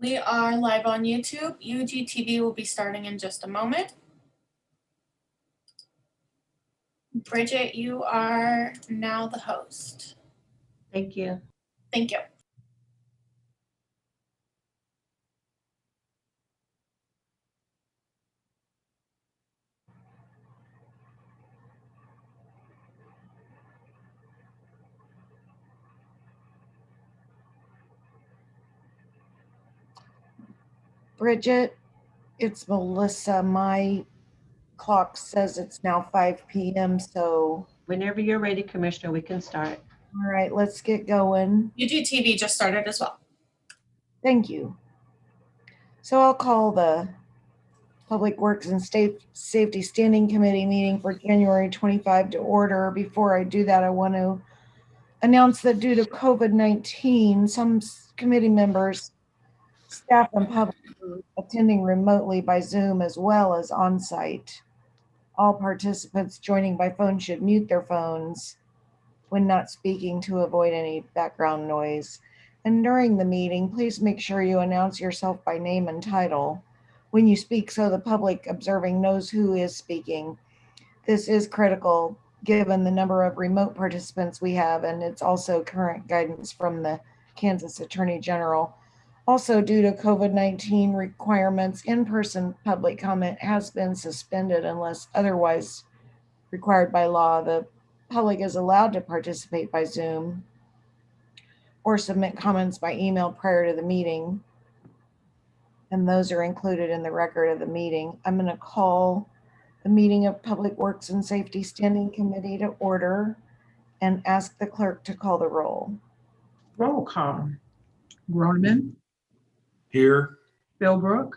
We are live on YouTube. UGTV will be starting in just a moment. Bridget, you are now the host. Thank you. Thank you. Bridget, it's Melissa. My clock says it's now 5 p.m. So, Whenever you're ready, Commissioner, we can start. all right, let's get going. UGTV just started as well. Thank you. So I'll call the Public Works and Safety Standing Committee meeting for January 25 to order. Before I do that, I want to announce that due to COVID-19, some committee members, staff, and public are attending remotely by Zoom as well as on-site. All participants joining by phone should mute their phones when not speaking to avoid any background noise. And during the meeting, please make sure you announce yourself by name and title when you speak so the public observing knows who is speaking. This is critical given the number of remote participants we have, and it's also current guidance from the Kansas Attorney General. Also, due to COVID-19 requirements, in-person public comment has been suspended unless otherwise required by law. The public is allowed to participate by Zoom or submit comments by email prior to the meeting, and those are included in the record of the meeting. I'm going to call the meeting of Public Works and Safety Standing Committee to order and ask the clerk to call the roll. Roll call. Groneman. Here. Philbrook.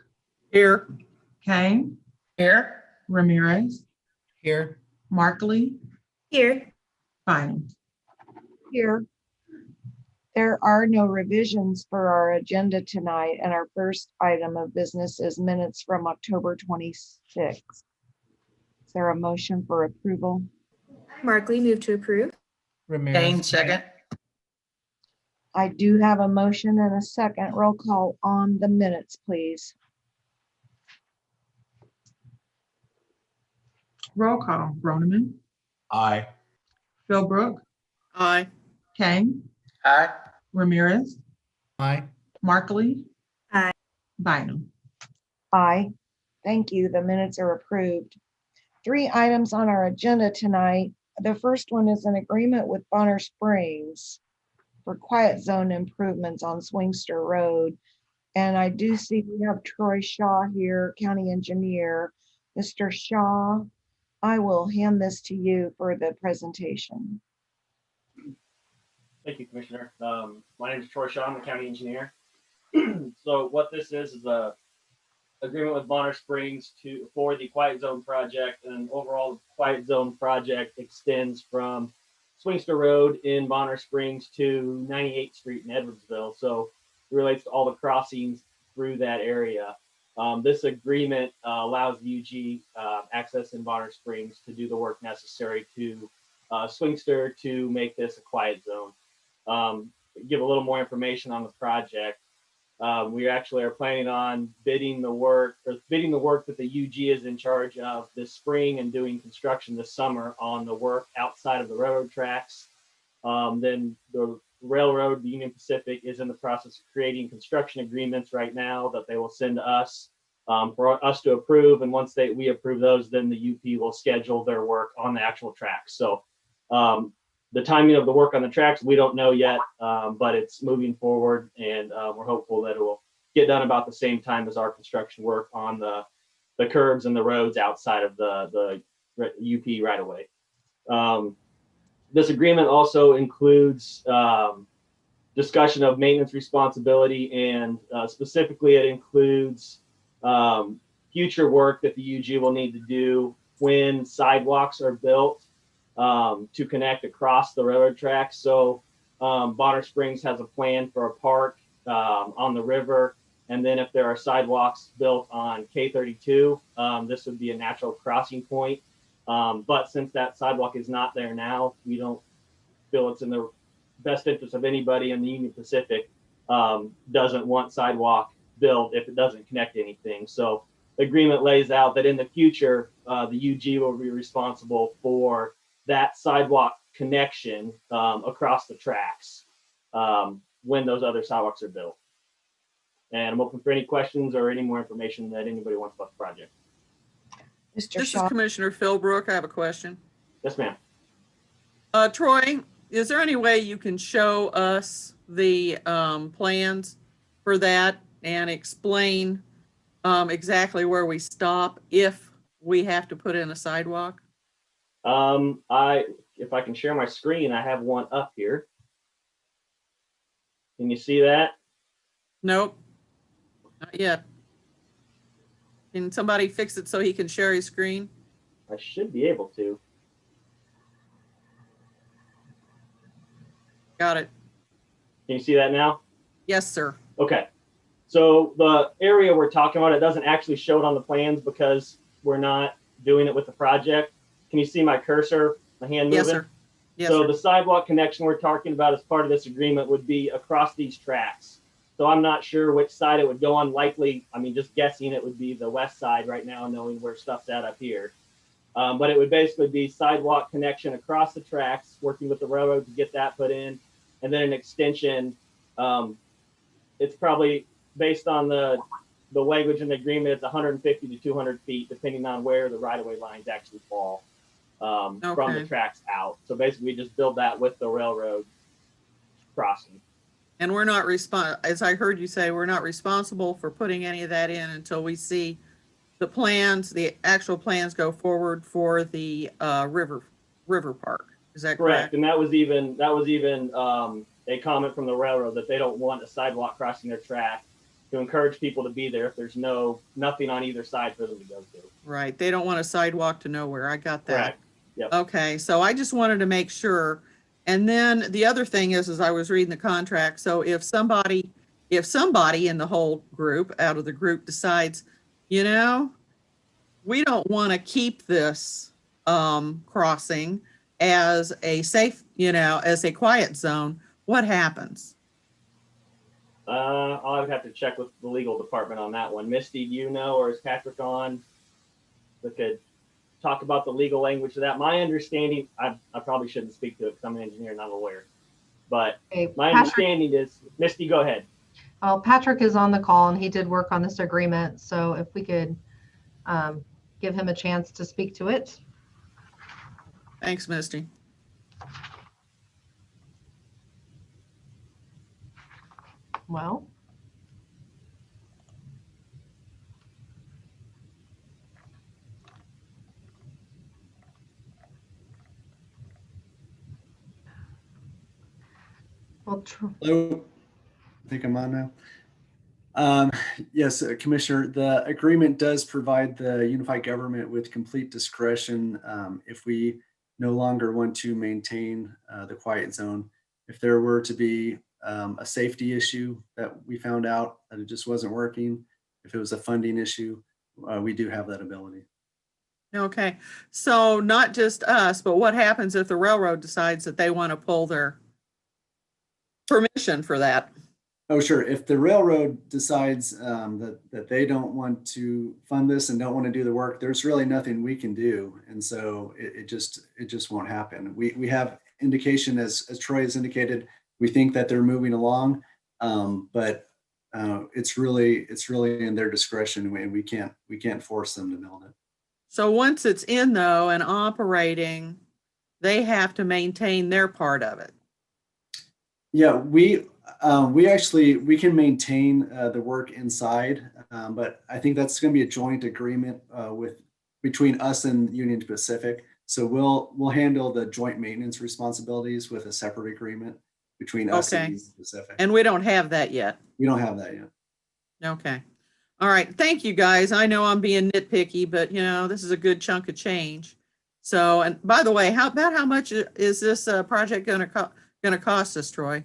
Here. Kane. Here. Ramirez. Here. Markley. Here. Fine. Here. There are no revisions for our agenda tonight, and our first item of business is minutes from October 26th. Is there a motion for approval? Markley, move to approve. Kane, second. I do have a motion and a second. Roll call on the minutes, please. Roll call. Groneman. Aye. Philbrook. Aye. Kane. Aye. Ramirez. Aye. Markley. Aye. Bynum. Aye. Thank you. The minutes are approved. 3 items on our agenda tonight. The first one is an agreement with Bonner Springs for quiet zone improvements on Swingster Road. And I do see we have Troy Shaw here, County Engineer. Mr. Shaw, I will hand this to you for the presentation. Thank you, Commissioner. My name is Troy Shaw. I'm the county engineer. So what this is a agreement with Bonner Springs for the quiet zone project, and overall the quiet zone project extends from Swingster Road in Bonner Springs to 98th Street in Edwardsville. So it relates to all the crossings through that area. This agreement allows UG access in Bonner Springs to do the work necessary to Swingster to make this a quiet zone. Give a little more information on the project. We actually are planning on bidding the work that the UG is in charge of this spring and doing construction this summer on the work outside of the railroad tracks. Then the railroad, the Union Pacific, is in the process of creating construction agreements right now that they will send to us for us to approve. And once we approve those, then the UP will schedule their work on the actual tracks. So the timing of the work on the tracks, we don't know yet, but it's moving forward, and we're hopeful that it will get done about the same time as our construction work on the curbs and the roads outside of the UP right away. This agreement also includes discussion of maintenance responsibility, and specifically it includes future work that the UG will need to do when sidewalks are built to connect across the railroad tracks. So Bonner Springs has a plan for a park on the river. And then if there are sidewalks built on K32, this would be a natural crossing point. But since that sidewalk is not there now, we don't feel it's in the best interest of anybody in the Union Pacific doesn't want sidewalk built if it doesn't connect to anything. So the agreement lays out that in the future, the UG will be responsible for that sidewalk connection across the tracks when those other sidewalks are built. And I'm open for any questions or any more information that anybody wants about the project. Mr. This is Shaw, Commissioner Philbrook. I have a question. Yes, ma'am. Troy, is there any way you can show us the plans for that and explain exactly where we stop if we have to put in a sidewalk? If I can share my screen, I have one up here. Can you see that? Nope, not yet. Can somebody fix it so he can share his screen? I should be able to. Got it. Can you see that now? Yes, sir. Okay. So the area we're talking about, it doesn't actually show it on the plans because we're not doing it with the project. Can you see my cursor, my hand moving? Yes, sir. Yes, So sir. the sidewalk connection we're talking about as part of this agreement would be across these tracks. So I'm not sure which side it would go on. Likely, I mean, just guessing it would be the west side right now, knowing where stuff's at up here. But it would basically be sidewalk connection across the tracks, working with the railroad to get that put in. And then an extension. It's probably based on the language in the agreement, it's 150 to 200 feet, depending on where the right-of-way lines actually fall from the Okay. tracks out. So basically, we just build that with the railroad crossing. And we're not as I heard you say, we're not responsible for putting any of that in until we see the plans, the actual plans go forward for the river park. Is that correct? And that was even a comment from the railroad that they don't want a sidewalk crossing their track to encourage people to be there if there's nothing on either side for them to go to. Right. They don't want a sidewalk to nowhere. I got that. Correct. Yep. Okay. So I just wanted to make sure. And then the other thing is I was reading the contract. So if somebody in the whole group, out of the group, decides, we don't want to keep this crossing as a safe, as a quiet zone, what happens? I would have to check with the legal department on that one. Misty, do you know, or is Patrick on that could talk about the legal language of that? My understanding, I probably shouldn't speak to it because I'm an engineer, not a lawyer. But Okay, my understanding is, Misty, go ahead. Oh, Patrick is on the call and he did work on this agreement. So if we could give him a chance to speak to it. Thanks, Misty. Well, Hello, I think I'm on now. Yes, Commissioner, the agreement does provide the unified government with complete discretion if we no longer want to maintain the quiet zone. If there were to be a safety issue that we found out that it just wasn't working, if it was a funding issue, we do have that ability. Okay. So not just us, but what happens if the railroad decides that they want to pull their permission for that? Oh, sure. If the railroad decides that they don't want to fund this and don't want to do the work, there's really nothing we can do. And so it just won't happen. We have indication, as Troy has indicated, we think that they're moving along, but it's really in their discretion, and we can't force them to build it. So once it's in though and operating, they have to maintain their part of it. Yeah, we can maintain the work inside, but I think that's going to be a joint agreement between us and Union Pacific. So we'll handle the joint maintenance responsibilities with a separate agreement between us and Union Pacific. And we don't have that yet. We don't have that yet. Okay. All right. Thank you, guys. I know I'm being nitpicky, but this is a good chunk of change. So, and by the way, how much is this project going to cost us, Troy?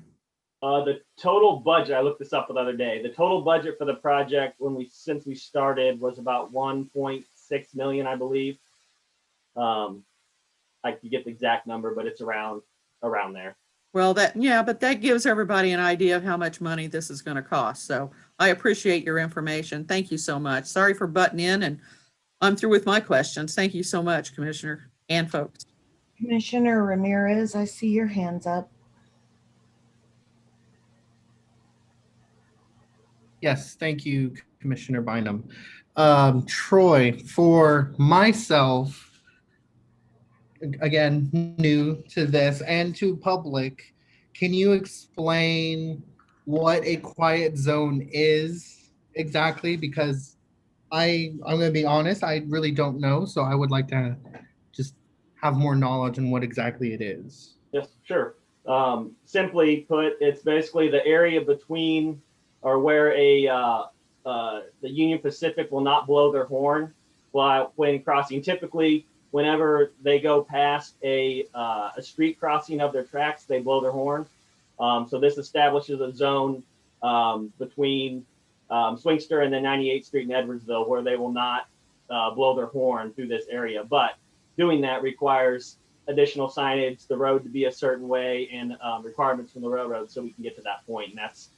The total budget, I looked this up the other day. The total budget for the project since we started was about 1.6 million, I believe. I could get the exact number, but it's around there. Well, but that gives everybody an idea of how much money this is going to cost. So I appreciate your information. Thank you so much. Sorry for butting in, and I'm through with my questions. Thank you so much, Commissioner and folks. Commissioner Ramirez, I see your hands up. Yes, thank you, Commissioner Bynum. Troy, for myself, again, new to this and to public, can you explain what a quiet zone is exactly? Because I'm going to be honest, I really don't know. So I would like to just have more knowledge on what exactly it is. Yes, sure. Simply put, it's basically the area between or where the Union Pacific will not blow their horn while when crossing. Typically, whenever they go past a street crossing of their tracks, they blow their horn. So this establishes a zone between Swingster and the 98th Street in Edwardsville where they will not blow their horn through this area. But doing that requires additional signage, the road to be a certain way, and requirements from the railroad so we can get to that point. And that's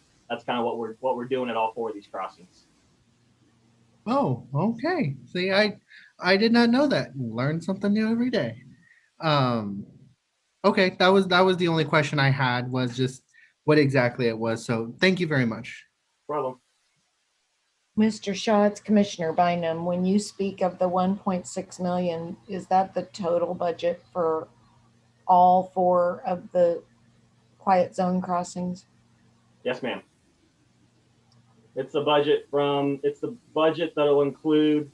kind of what we're doing at all four of these crossings. Oh, okay. See, I did not know that. Learn something new every day. Okay, that was the only question I had, was just what exactly it was. So thank you very much. Problem. Mr. Shaw, it's Commissioner Bynum. When you speak of the 1.6 million, is that the total budget for all four of the quiet zone crossings? Yes, ma'am. It's the budget that'll include,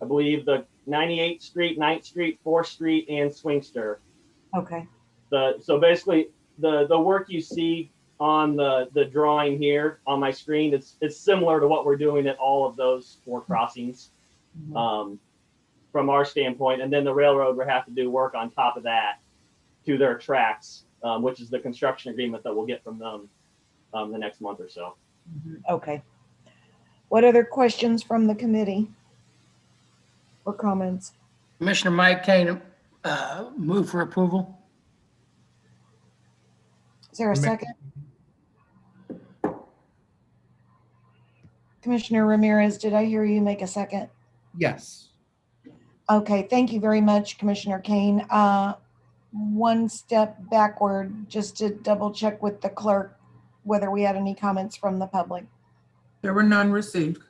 I believe, the 98th Street, 9th Street, 4th Street, and Swingster. Okay. So basically, the work you see on the drawing here on my screen, it's similar to what we're doing at all of those four crossings from our standpoint. And then the railroad will have to do work on top of that to their tracks, which is the construction agreement that we'll get from them the next month or so. Okay. What other questions from the committee or comments? Commissioner Mike Kane, move for approval. Is there a second? Commissioner Ramirez, did I hear you make a second? Yes. Okay, thank you very much, Commissioner Kane. One step backward, just to double check with the clerk whether we had any comments from the public. There were none received.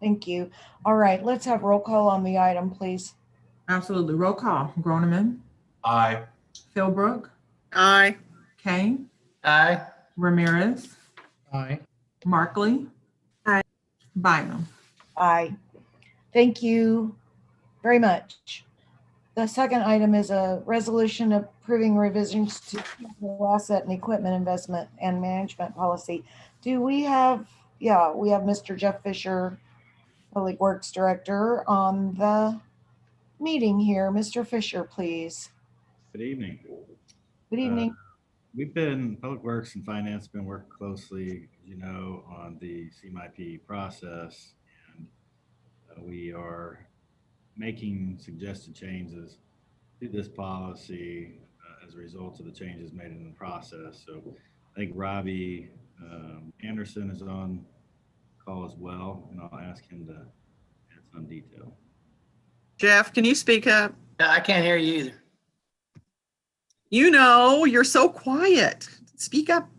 Thank you. All right, let's have roll call on the item, please. Absolutely. Roll call. Groneman, Aye. Philbrook, Aye. Kane, Aye. Ramirez, Aye. Markley. Aye. Bynum. Aye. Thank you very much. The second item is a resolution approving revisions to asset and equipment investment and management policy. Do we have, yeah, we have Mr. Jeff Fisher, Public Works Director, on the meeting here. Mr. Fisher, please. Good evening. Good evening. Public Works and Finance been working closely, as you know, on the CMIP process, and we are making suggested changes to this policy as a result of the changes made in the process. So I think Robbie Anderson is on call as well, and I'll ask him to add some detail. Jeff, can you speak up? I can't hear you either. You know, you're so quiet. Speak up.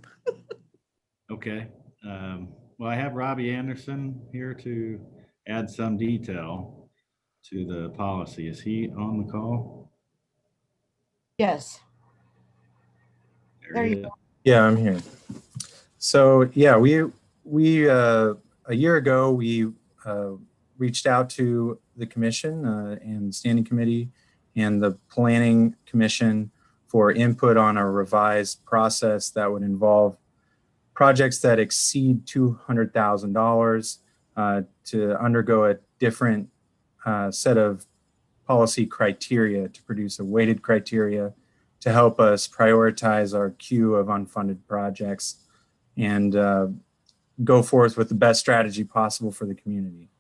Okay. Well, I have Robbie Anderson here to add some detail to the policy. Is he on the call? Yes. There you go. Yeah, I'm here. So yeah, we a year ago we reached out to the commission and standing committee and the planning commission for input on a revised process that would involve projects that exceed $200,000 to undergo a different set of policy criteria to produce a weighted criteria to help us prioritize our queue of unfunded projects and go forth with the best strategy possible for the community.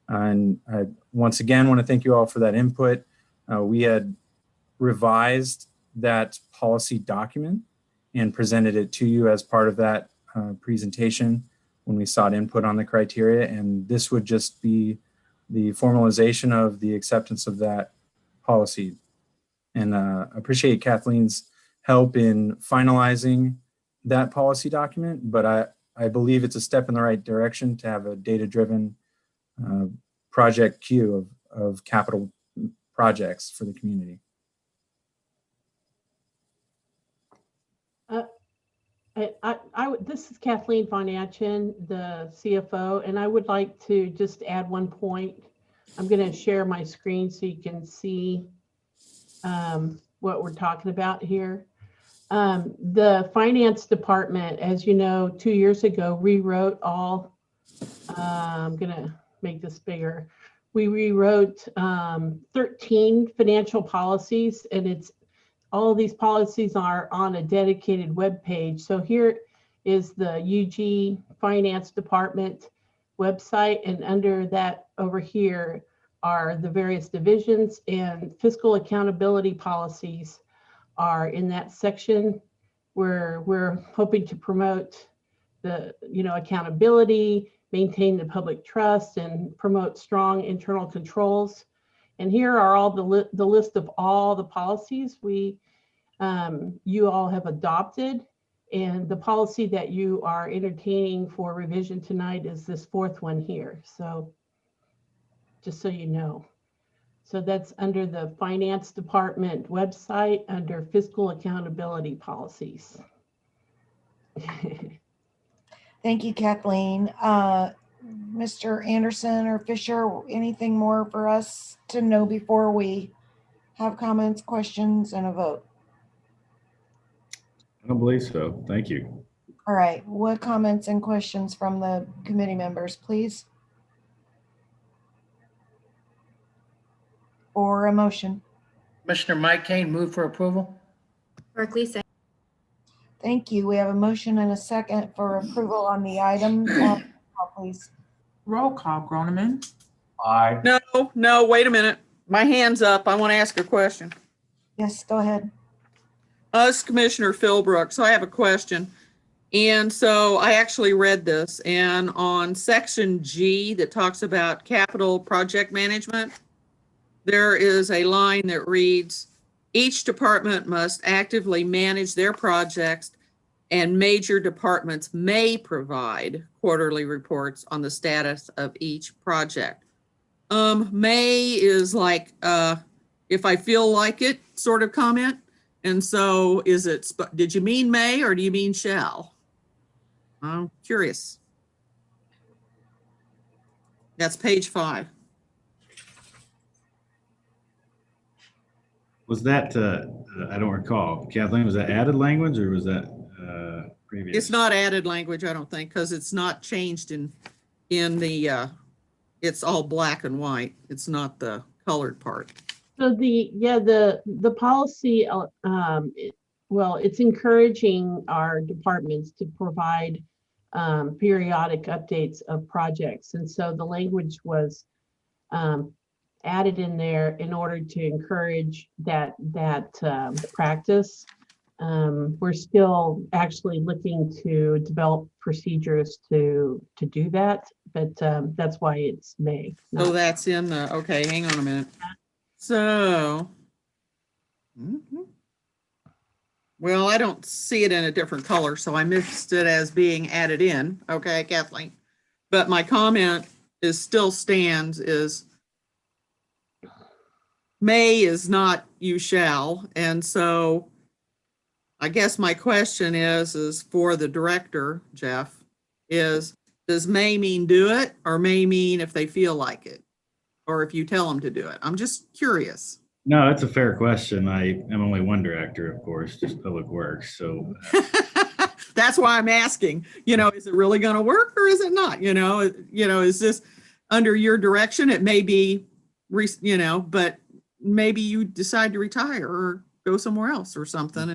And I once again want to thank you all for that input. We had revised that policy document and presented it to you as part of that presentation when we sought input on the criteria. And this would just be the formalization of the acceptance of that policy. And appreciate Kathleen's help in finalizing that policy document, but I believe it's a step in the right direction to have a data-driven project queue of capital projects for the community. This is Kathleen Von-Atchen, the CFO, and I would like to just add one point. I'm going to share my screen so you can see what we're talking about here. The finance department, as you know, 2 years ago, rewrote all, I'm going to make this bigger. We rewrote 13 financial policies, and all of these policies are on a dedicated web page. So here is the UG Finance Department website, and under that over here are the various divisions, and fiscal accountability policies are in that section where we're hoping to promote the accountability, maintain the public trust, and promote strong internal controls. And here are all the list of all the policies you all have adopted, and the policy that you are entertaining for revision tonight is this fourth one here. So just so you know. So that's under the finance department website under fiscal accountability policies. Thank you, Kathleen. Mr. Anderson or Fisher, anything more for us to know before we have comments, questions, and a vote? I don't believe so. Thank you. All right, what comments and questions from the committee members, please? Or a motion? Commissioner Mike Kane, move for approval. Barkley, second. Thank you. We have a motion and a second for approval on the item. Please. Roll call, Groneman. Aye. No, wait a minute. My hand's up. I want to ask a question. Yes, go ahead. Us, Commissioner Philbrook. So I have a question. And so I actually read this, and on section G that talks about capital project management, there is a line that reads, each department must actively manage their projects, and major departments may provide quarterly reports on the status of each project. May is like, if I feel like it sort of comment. And so did you mean may or do you mean shall? I'm curious. That's page 5. Was that, I don't recall, Kathleen, was that added language or was that previous? It's not added language, I don't think, because it's not changed in the, it's all black and white. It's not the colored part. So the policy, it's encouraging our departments to provide periodic updates of projects. And so the language was added in there in order to encourage that practice. We're still actually looking to develop procedures to do that, but that's why it's May. So that's in the, okay, hang on a minute. So, well, I don't see it in a different color, so I missed it as being added in. Okay, Kathleen. But my comment still stands is may is not you shall. And so I guess my question is for the director, Jeff, does may mean do it or may mean if they feel like it? Or if you tell them to do it? I'm just curious. No, it's a fair question. I am only one director, of course, just Public Works. So that's why I'm asking, is it really going to work or is it not? Is this under your direction? It may be, but maybe you decide to retire or go somewhere else or something.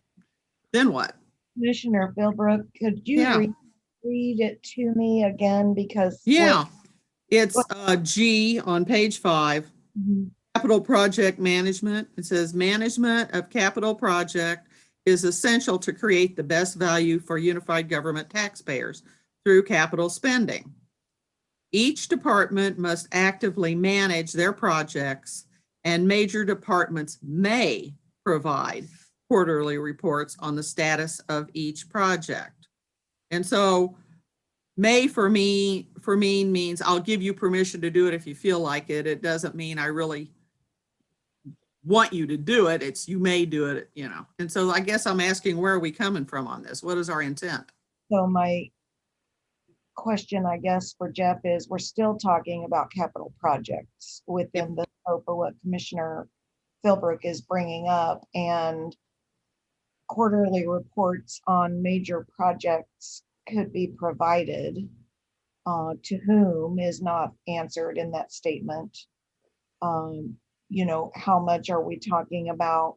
Then what? Commissioner Philbrook, could you read it to me again? Because it's G on page 5. Mm-hmm. Capital project management. It says management of capital project is essential to create the best value for unified government taxpayers through capital spending. Each department must actively manage their projects, and major departments may provide quarterly reports on the status of each project. And so may for me means I'll give you permission to do it if you feel like it. It doesn't mean I really want you to do it. It's you may do it, you know. And so I guess I'm asking, where are we coming from on this? What is our intent? So my question, I guess, for Jeff is, we're still talking about capital projects within the scope of what Commissioner Philbrook is bringing up, and quarterly reports on major projects could be provided. To whom is not answered in that statement. You know, how much are we talking about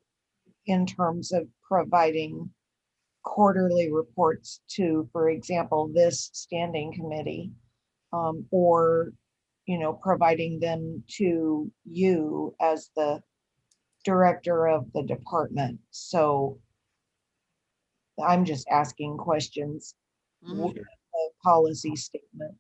in terms of providing quarterly reports to, for example, this standing committee, or, you know, providing them to you as the director of the department? So I'm just asking questions. With the policy statement.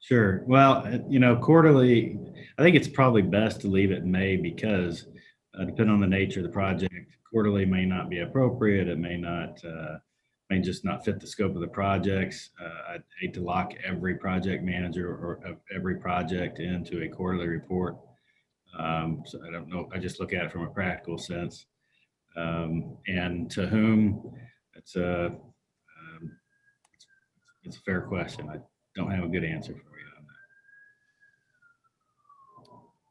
Sure. Well, you know, quarterly, I think it's probably best to leave it in May because depending on the nature of the project, quarterly may not be appropriate. It may not, may just not fit the scope of the projects. I'd hate to lock every project manager or every project into a quarterly report. So I don't know. I just look at it from a practical sense. And to whom, it's a fair question. I don't have a good answer for you on that.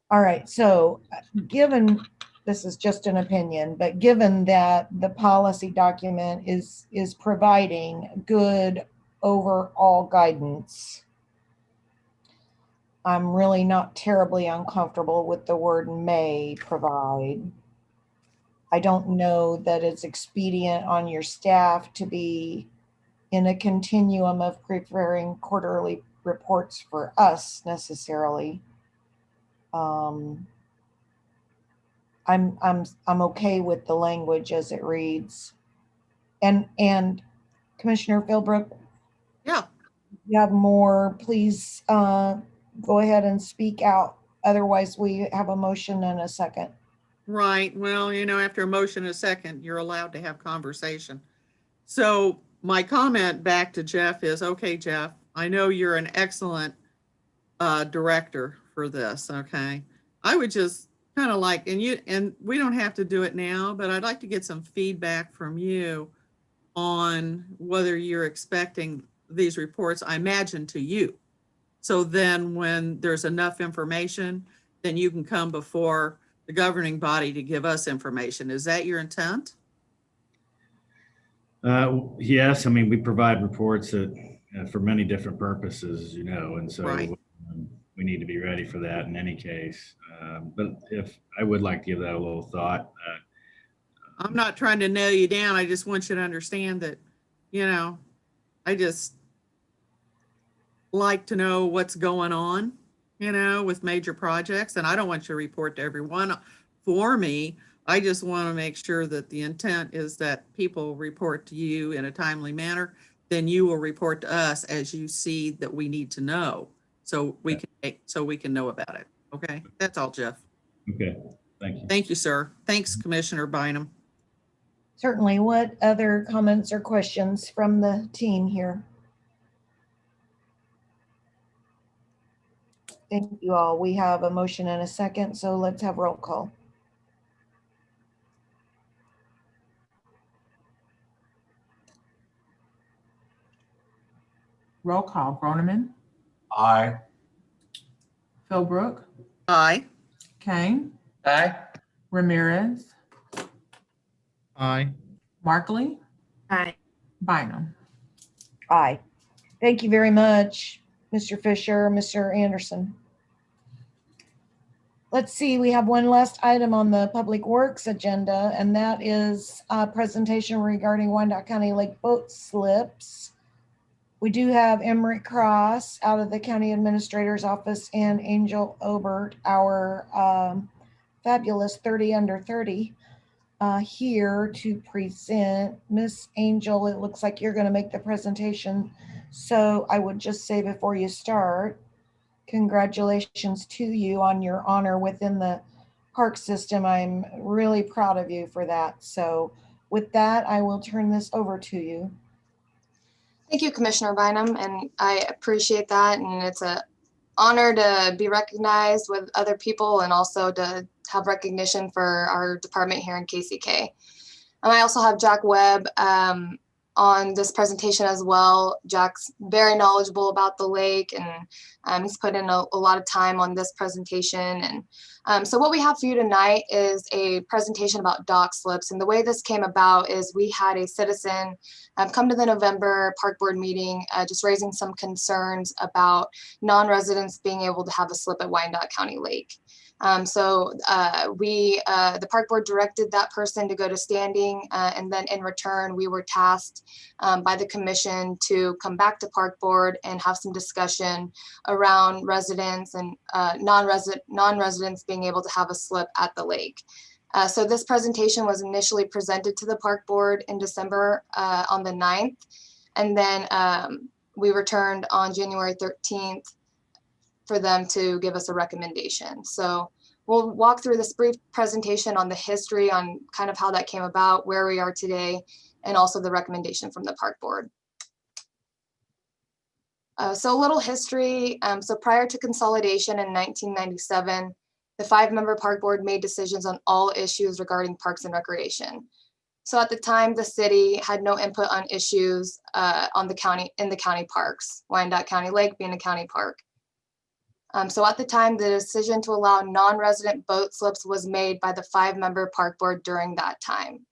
All right, so given, this is just an opinion, but given that the policy document is providing good overall guidance, I'm really not terribly uncomfortable with the word may provide. I don't know that it's expedient on your staff to be in a continuum of preparing quarterly reports for us necessarily. I'm okay with the language as it reads. And Commissioner Philbrook, Yeah. if you have more, please go ahead and speak out. Otherwise, we have a motion and a second. Right. Well, you know, after a motion and a second, you're allowed to have conversation. So my comment back to Jeff is, okay, Jeff, I know you're an excellent director for this. Okay. I would just kind of like, and we don't have to do it now, but I'd like to get some feedback from you on whether you're expecting these reports, I imagine, to you. So then when there's enough information, then you can come before the governing body to give us information. Is that your intent? Yes, I mean, we provide reports that, for many different purposes, you know, and so Right. We need to be ready for that in any case. But if I would like to give that a little thought. I'm not trying to nail you down. I just want you to understand that, you know, I just like to know what's going on, you know, with major projects. And I don't want you to report to everyone for me. I just want to make sure that the intent is that people report to you in a timely manner. Then you will report to us as you see that we need to know, so we can know about it. Okay, that's all, Jeff. Okay, thank you. Thank you, sir. Thanks, Commissioner Bynum. Certainly. What other comments or questions from the team here? Thank you all. We have a motion and a second, so let's have roll call. Roll call. Groneman, Aye. Philbrook, Aye. Kane, Aye. Ramirez, Aye. Markley, Aye. Bynum. Aye. Thank you very much, Mr. Fisher, Mr. Anderson. Let's see, we have one last item on the Public Works agenda, and that is a presentation regarding Wyandotte County Lake boat slips. We do have Emmerich Cross out of the County Administrator's Office and Angel Obert, our fabulous 30 under 30. here to present. Miss Angel, it looks like you're going to make the presentation. So I would just say before you start, congratulations to you on your honor within the park system. I'm really proud of you for that. So with that, I will turn this over to you. Thank you, Commissioner Bynum, and I appreciate that. And it's an honor to be recognized with other people and also to have recognition for our department here in KCK. And I also have Jack Webb on this presentation as well. Jack's very knowledgeable about the lake, and he's put in a lot of time on this presentation. And so what we have for you tonight is a presentation about dock slips. And the way this came about is we had a citizen come to the November Park Board meeting, just raising some concerns about non-residents being able to have a slip at Wyandotte County Lake. The Park Board directed that person to go to standing, and then in return, we were tasked by the commission to come back to Park Board and have some discussion around residents and non-residents being able to have a slip at the lake. So this presentation was initially presented to the Park Board in December on the 9th, and then we returned on January 13th for them to give us a recommendation. So we'll walk through this brief presentation on the history, on kind of how that came about, where we are today, and also the recommendation from the Park Board. So a little history. So prior to consolidation in 1997, the 5-member Park Board made decisions on all issues regarding parks and recreation. So at the time, the city had no input on issues in the county parks, Wyandotte County Lake being a county park. So at the time, the decision to allow non-resident boat slips was made by the 5-member Park Board during that time.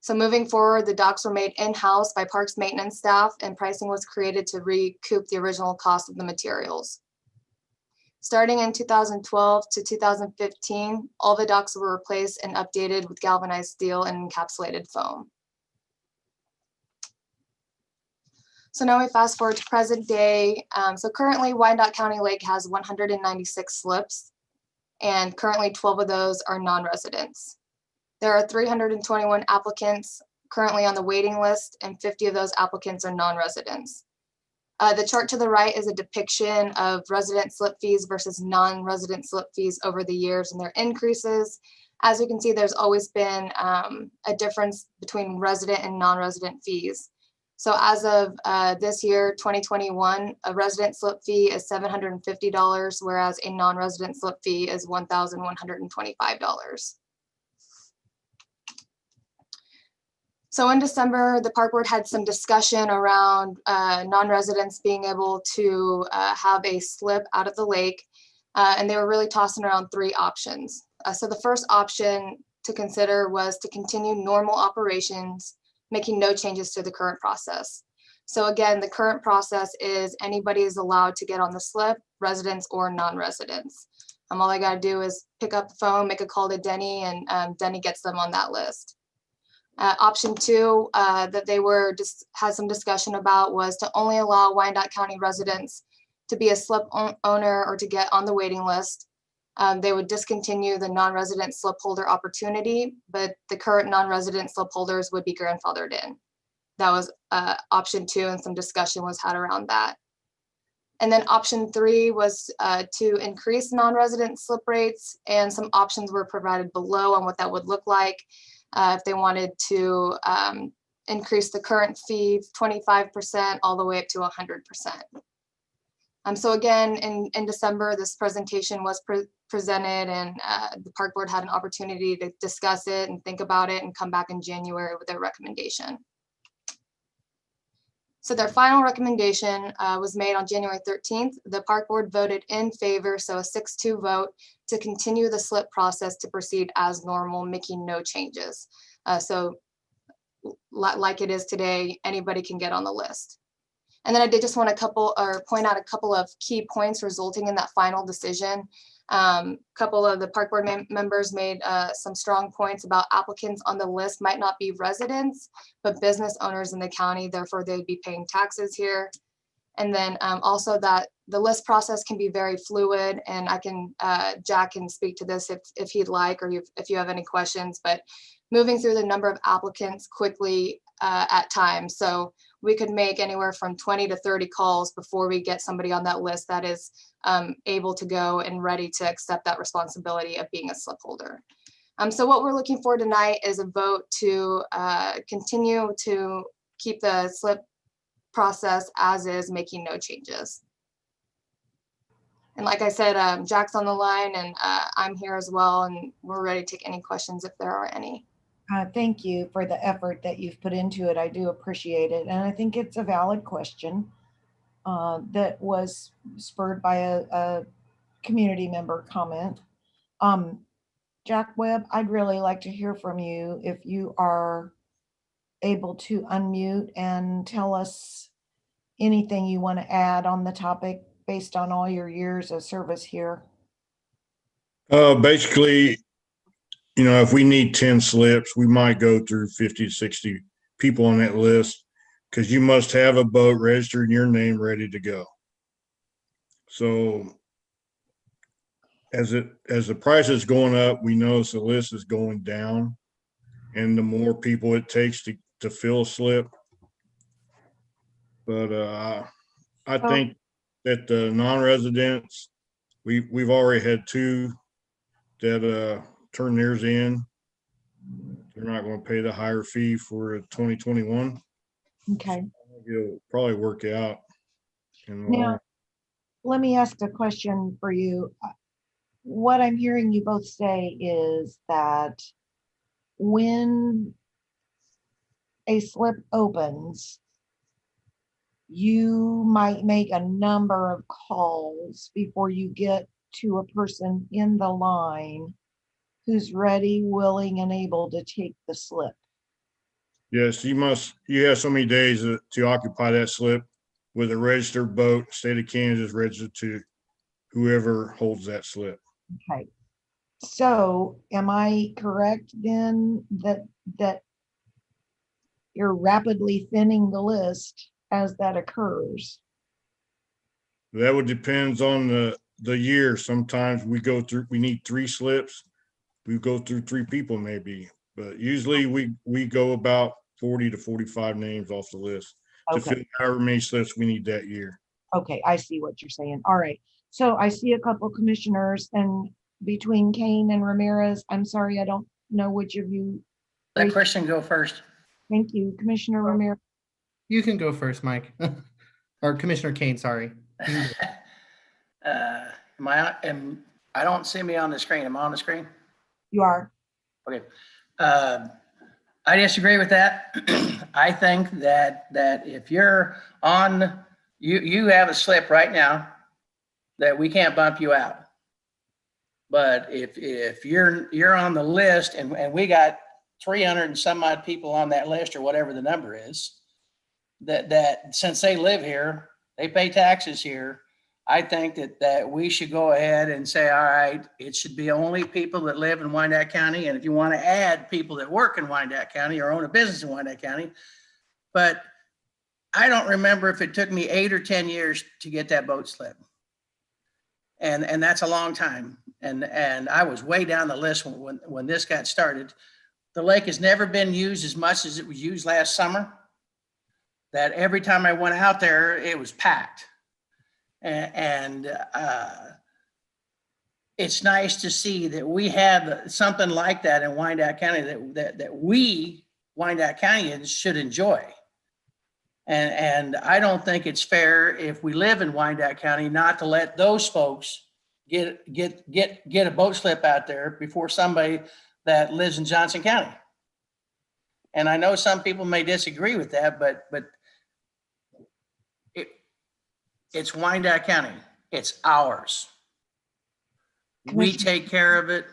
So moving forward, the docks were made in-house by parks maintenance staff, and pricing was created to recoup the original cost of the materials. Starting in 2012 to 2015, all the docks were replaced and updated with galvanized steel and encapsulated foam. So now we fast forward to present day. So currently Wyandotte County Lake has 196 slips, and currently 12 of those are non-residents. There are 321 applicants currently on the waiting list, and 50 of those applicants are non-residents. The chart to the right is a depiction of resident slip fees versus non-resident slip fees over the years and their increases. As you can see, there's always been a difference between resident and non-resident fees. So as of this year, 2021, a resident slip fee is $750, whereas a non-resident slip fee is $1,125. So in December, the Park Board had some discussion around non-residents being able to have a slip out of the lake, and they were really tossing around 3 options. So the first option to consider was to continue normal operations, making no changes to the current process. So again, the current process is anybody is allowed to get on the slip, residents or non-residents. All I gotta do is pick up the phone, make a call to Denny, and Denny gets them on that list. Option 2 that they had some discussion about was to only allow Wyandotte County residents to be a slip owner or to get on the waiting list. They would discontinue the non-resident slip holder opportunity, but the current non-resident slip holders would be grandfathered in. That was option 2, and some discussion was had around that. And then option 3 was to increase non-resident slip rates, and some options were provided below on what that would look like if they wanted to increase the current fee 25% all the way up to 100%. So again, in December, this presentation was presented, and the Park Board had an opportunity to discuss it and think about it and come back in January with their recommendation. So their final recommendation was made on January 13th. The Park Board voted in favor, so a 6-2 vote, to continue the slip process to proceed as normal, making no changes. So like it is today, anybody can get on the list. And then I did just want to point out a couple of key points resulting in that final decision. A couple of the Park Board members made some strong points about applicants on the list might not be residents, but business owners in the county, therefore they'd be paying taxes here. And then also that The list process can be very fluid, and I can, Jack can speak to this if he'd like, or if you have any questions, but moving through the number of applicants quickly at times. So we could make anywhere from 20 to 30 calls before we get somebody on that list that is able to go and ready to accept that responsibility of being a slip holder. So what we're looking for tonight is a vote to continue to keep the slip process as is, making no changes. And like I said, Jack's on the line, and I'm here as well, and we're ready to take any questions if there are any. Thank you for the effort that you've put into it. I do appreciate it. And I think it's a valid question that was spurred by a community member comment. Jack Webb, I'd really like to hear from you if you are able to unmute and tell us anything you want to add on the topic based on all your years of service here. Basically, you know, if we need 10 slips, we might go through 50 to 60 people on that list, because you must have a boat registered in your name ready to go. So as the price is going up, we notice the list is going down, and the more people it takes to fill a slip. But I think that the non-residents, we've already had 2 that turn theirs in. They're not going to pay the higher fee for 2021. Okay. It'll probably work out. Now, let me ask a question for you. What I'm hearing you both say is that when a slip opens, you might make a number of calls before you get to a person in the line who's ready, willing, and able to take the slip. Yes, you have so many days to occupy that slip with a registered boat, state of Kansas registered to whoever holds that slip. Okay. So am I correct then that you're rapidly thinning the list as that occurs? That would depends on the year. Sometimes we need 3 slips. We go through 3 people maybe, but usually we go about 40 to 45 names off the list to fill however many slips we need that year. Okay, I see what you're saying. All right. So I see a couple commissioners, and between Kane and Ramirez, I'm sorry, I don't know which of you. Let Christian go first. Thank you, Commissioner Ramirez. You can go first, Mike. Or Commissioner Kane, sorry. I don't see me on the screen. Am I on the screen? You are. Okay. I disagree with that. I think that if you're on, you have a slip right now, that we can't bump you out. But if you're on the list, and we got 300 and some odd people on that list, or whatever the number is, that since they live here, they pay taxes here, I think that we should go ahead and say, all right, it should be only people that live in Wyandotte County. And if you want to add people that work in Wyandotte County or own a business in Wyandotte County, but I don't remember if it took me 8 or 10 years to get that boat slip. And that's a long time. And I was way down the list when this got started. The lake has never been used as much as it was used last summer. That every time I went out there, it was packed. And it's nice to see that we have something like that in Wyandotte County that we, Wyandotte Countyans, should enjoy. And I don't think it's fair if we live in Wyandotte County not to let those folks get a boat slip out there before somebody that lives in Johnson County. And I know some people may disagree with that, but it's Wyandotte County. It's ours. We take care of it.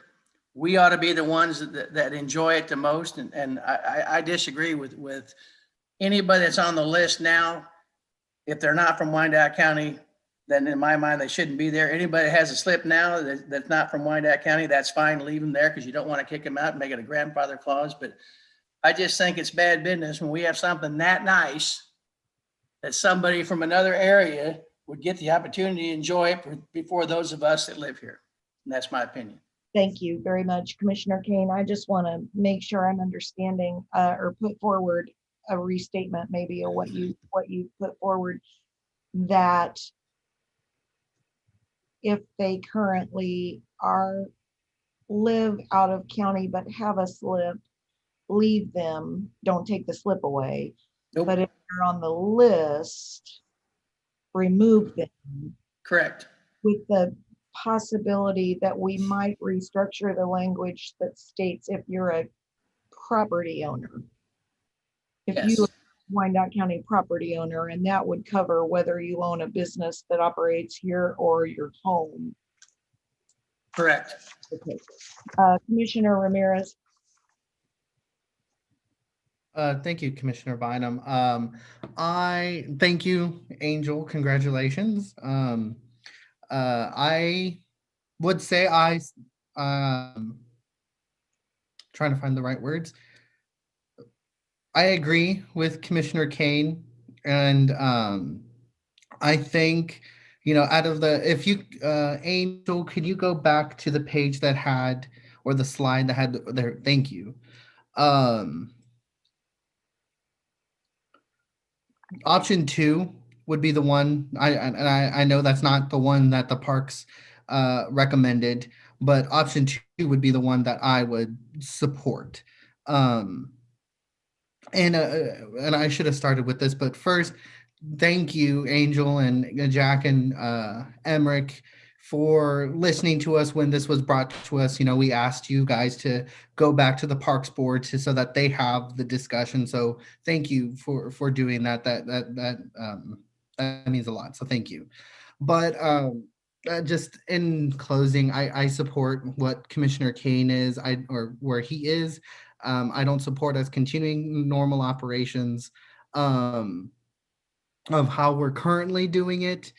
We ought to be the ones that enjoy it the most. And I disagree with anybody that's on the list now. If they're not from Wyandotte County, then in my mind, they shouldn't be there. Anybody that has a slip now that's not from Wyandotte County, that's fine. Leave them there because you don't want to kick them out and make it a grandfather clause. But I just think it's bad business when we have something that nice that somebody from another area would get the opportunity to enjoy it before those of us that live here. And that's my opinion. Thank you very much, Commissioner Kane. I just want to make sure I'm understanding or put forward a restatement maybe of what you put forward, that if they currently live out of county but have a slip, leave them, don't take the slip away. Nope. But if they're on the list, remove them. Correct. With the possibility that we might restructure the language that states if you're a property owner. If Yes. you are a Wyandotte County property owner, and that would cover whether you own a business that operates here or your home. Correct. Okay. Commissioner Ramirez. Thank you, Commissioner Bynum. I thank you, Angel. Congratulations. I would say trying to find the right words. I agree with Commissioner Kane, and I think, out of if you, Angel, could you go back to the page that had, or the slide that had there? Thank you. Option 2 would be the one. I know that's not the one that the parks recommended, but option 2 would be the one that I would support. And I should have started with this, but first, thank you, Angel and Jack and Emmerich, for listening to us when this was brought to us. We asked you guys to go back to the Parks Board so that they have the discussion. So thank you for doing that. That means a lot. So thank you. But just in closing, I support what Commissioner Kane is, or where he is. I don't support us continuing normal operations of how we're currently doing it.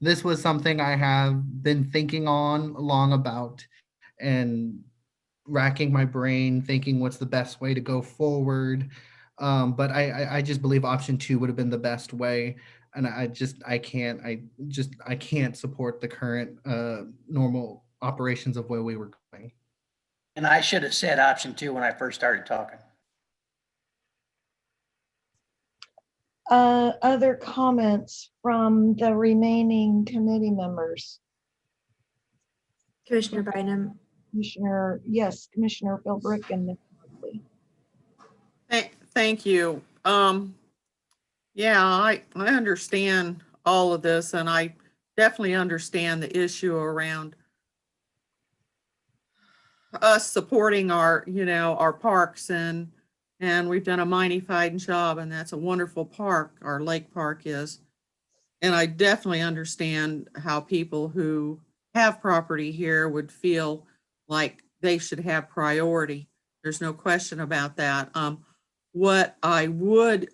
This was something I have been thinking on long about and racking my brain, thinking what's the best way to go forward. But I just believe option 2 would have been the best way. And I can't support the current normal operations of where we were going. And I should have said option 2 when I first started talking. Other comments from the remaining committee members? Commissioner Bynum. Commissioner Philbrick and Ms. Mosley. Thank you. Yeah, I understand all of this, and I definitely understand the issue around us supporting our parks, and we've done a mighty fine job, and that's a wonderful park. Our lake park is. And I definitely understand how people who have property here would feel like they should have priority. There's no question about that. What I would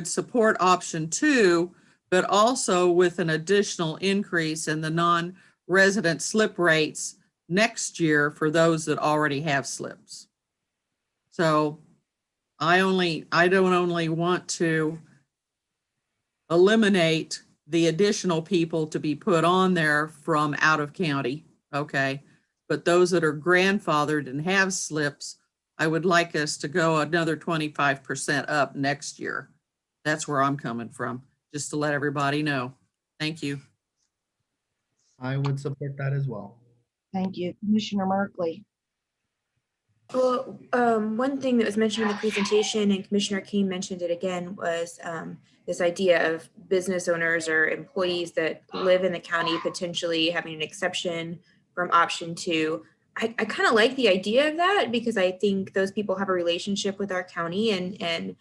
support option 2, but also with an additional increase in the non-resident slip rates next year for those that already have slips. So I don't only want to eliminate the additional people to be put on there from out of county, okay? But those that are grandfathered and have slips, I would like us to go another 25% up next year. That's where I'm coming from, just to let everybody know. Thank you. I would support that as well. Thank you. Commissioner Markley. Well, one thing that was mentioned in the presentation, and Commissioner Kane mentioned it again, was this idea of business owners or employees that live in the county potentially having an exception from option 2. I kind of like the idea of that, because I think those people have a relationship with our county, and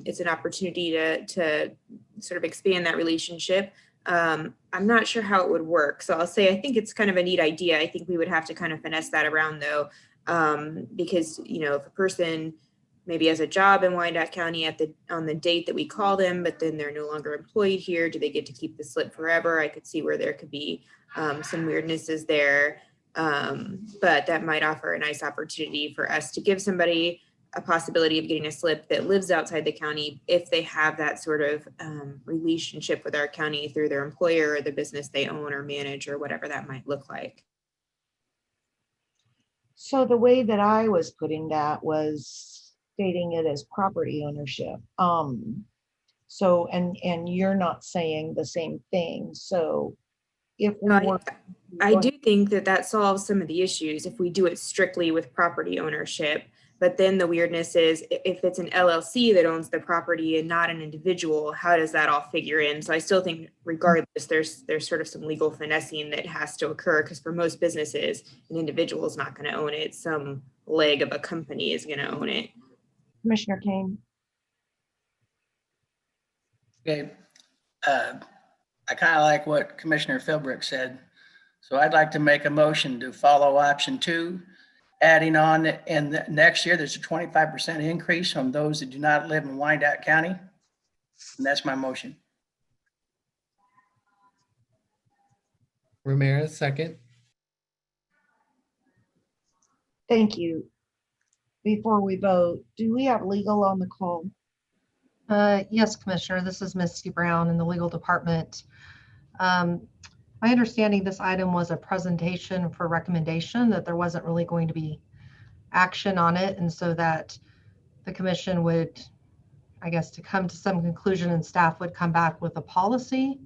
it's an opportunity to sort of expand that relationship. I'm not sure how it would work, so I'll say I think it's kind of a neat idea. I think we would have to kind of finesse that around, though. Because, if a person maybe has a job in Wyandotte County on the date that we call them, but then they're no longer employed here, do they get to keep the slip forever? I could see where there could be some weirdnesses there. But that might offer a nice opportunity for us to give somebody a possibility of getting a slip that lives outside the county if they have that sort of relationship with our county through their employer or the business they own or manage or whatever that might look like. So the way that I was putting that was stating it as property ownership. So, and you're not saying the same thing. So if we were. I do think that that solves some of the issues if we do it strictly with property ownership. But then the weirdness is if it's an LLC that owns the property and not an individual, how does that all figure in? So I still think regardless, there's sort of some legal finessing that has to occur because for most businesses, an individual is not going to own it. Some leg of a company is going to own it. Commissioner Kane. Okay. I kind of like what Commissioner Philbrick said. So I'd like to make a motion to follow option 2, adding on, and next year there's a 25% increase on those that do not live in Wyandotte County. And that's my motion. Ramirez, second. Thank you. Before we vote, do we have legal on the call? Yes, Commissioner, this is Misty Brown in the legal department. My understanding this item was a presentation for recommendation, that there wasn't really going to be action on it. And so that the commission would, I guess, to come to some conclusion and staff would come back with a policy.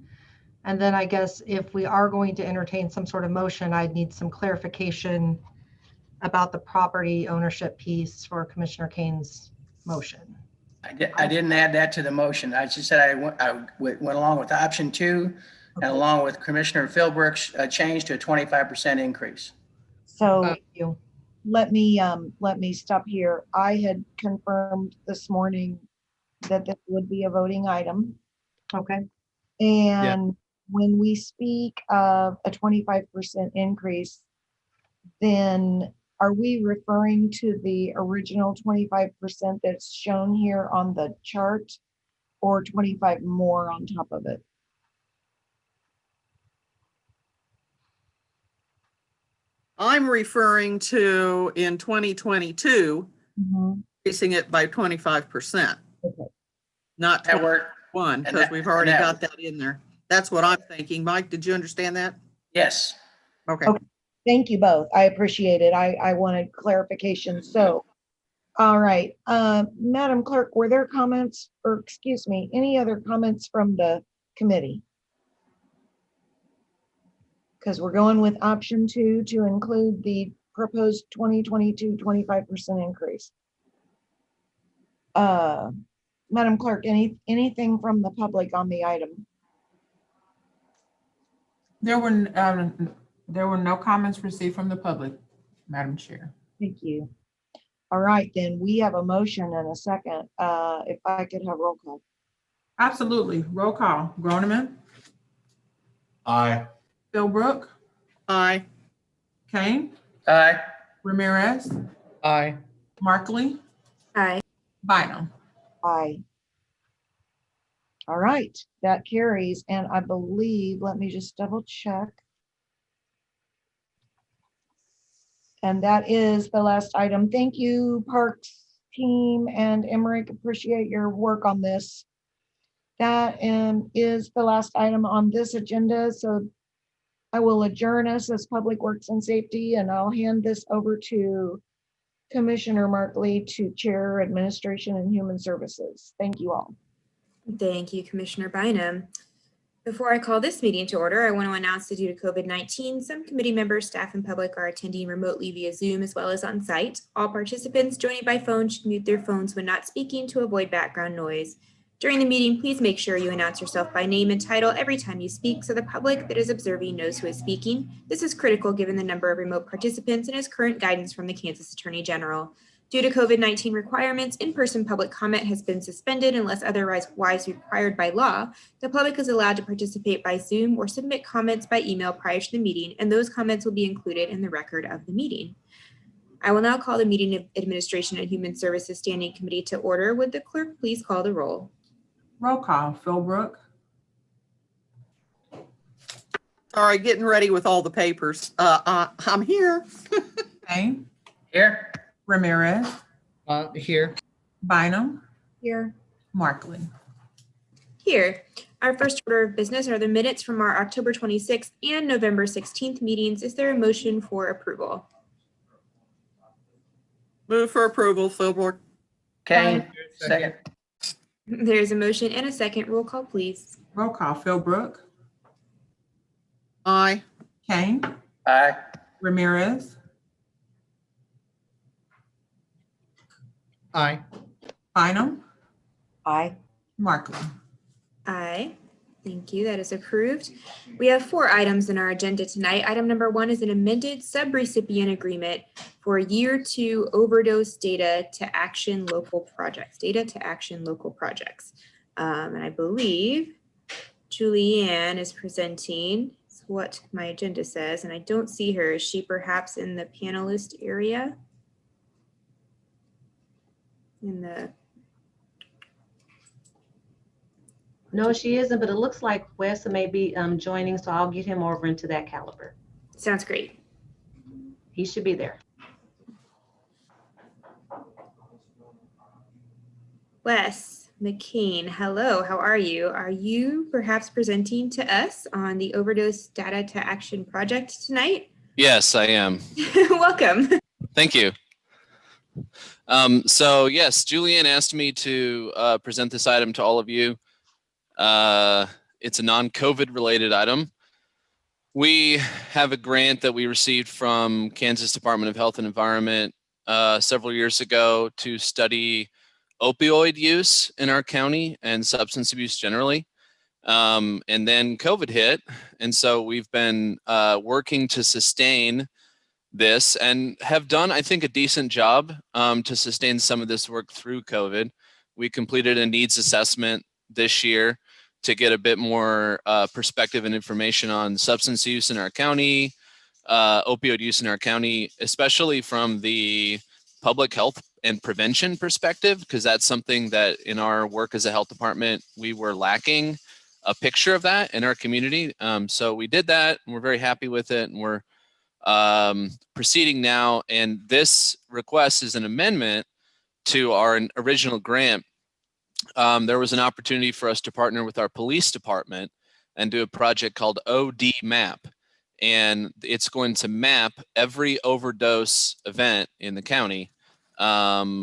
And then I guess if we are going to entertain some sort of motion, I'd need some clarification about the property ownership piece for Commissioner Kane's motion. I didn't add that to the motion. I just said I went along with option 2 and along with Commissioner Philbrick's change to a 25% increase. So let me stop here. I had confirmed this morning that this would be a voting item. Okay. And when we speak of a 25% increase, then are we referring to the original 25% that's shown here on the chart, or 25 more on top of it? I'm referring to in 2022, increasing it by 25%. Okay. Not That worked. 21, because we've already got that in there. That's what I'm thinking. Mike, did you understand that? Yes. Okay. Thank you both. I appreciate it. I wanted clarification. So, all right. Madam Clerk, were there comments, or excuse me, any other comments from the committee? Because we're going with option 2 to include the proposed 2022 25% increase. Madam Clerk, anything from the public on the item? There were no comments received from the public, Madam Chair. Thank you. All right, then we have a motion and a second. If I could have roll call. Absolutely. Roll call. Groneman. Aye. Philbrook. Aye. Kane. Aye. Ramirez. Aye. Markley. Aye. Bynum. Aye. All right, that carries, and I believe, let me just double check. And that is the last item. Thank you, Parks team and Emmerich, appreciate your work on this. That is the last item on this agenda. So I will adjourn us as Public Works and Safety, and I'll hand this over to Commissioner Markley to chair Administration and Human Services. Thank you all. Thank you, Commissioner Bynum. Before I call this meeting to order, I want to announce that due to COVID-19, some committee members, staff, and public are attending remotely via Zoom as well as on site. All participants joining by phone should mute their phones when not speaking to avoid background noise. During the meeting, please make sure you announce yourself by name and title every time you speak so the public that is observing knows who is speaking. This is critical given the number of remote participants and is current guidance from the Kansas Attorney General. Due to COVID-19 requirements, in-person public comment has been suspended unless otherwise required by law. The public is allowed to participate by Zoom or submit comments by email prior to the meeting, and those comments will be included in the record of the meeting. I will now call the meeting of Administration and Human Services Standing Committee to order. Would the clerk please call the roll? Roll call. Philbrook. All right, getting ready with all the papers. I'm here. Kane. Here. Ramirez. Here. Bynum, Here. Markland. Here, our first order of business are the minutes from our October 26th and November 16th meetings. Is there a motion for approval? Move for approval, Philbrook. Kane, second. There's a motion and a second. Roll call, please. Roll call, Philbrook, Aye. Kane, Aye. Ramirez, Aye. Bynum, Aye. Markland. Aye. Thank you. That is approved. We have 4 items in our agenda tonight. Item number 1 is an amended subrecipient agreement for year 2 overdose data to action local projects. And I believe Julianne is presenting what my agenda says, and I don't see her. Is she perhaps in the panelist area? No, she isn't, but it looks like Wes may be joining, so I'll get him over into that caliber. Sounds great. He should be there. Wes McCain, hello, how are you? Are you perhaps presenting to us on the Overdose Data to Action project tonight? Yes, I am. Welcome. Thank you. So yes, Julianne asked me to present this item to all of you. It's a non-COVID related item. We have a grant that we received from Kansas Department of Health and Environment several years ago to study opioid use in our county and substance abuse generally. And then COVID hit. And so we've been working to sustain this and have done, I think, a decent job to sustain some of this work through COVID. We completed a needs assessment this year to get a bit more perspective and information on substance use in our county, opioid use in our county, especially from the public health and prevention perspective, because that's something that in our work as a health department, we were lacking a picture of that in our community. So we did that and we're very happy with it, and we're proceeding now. And this request is an amendment to our original grant. There was an opportunity for us to partner with our police department and do a project called OD Map. And it's going to map every overdose event in the county,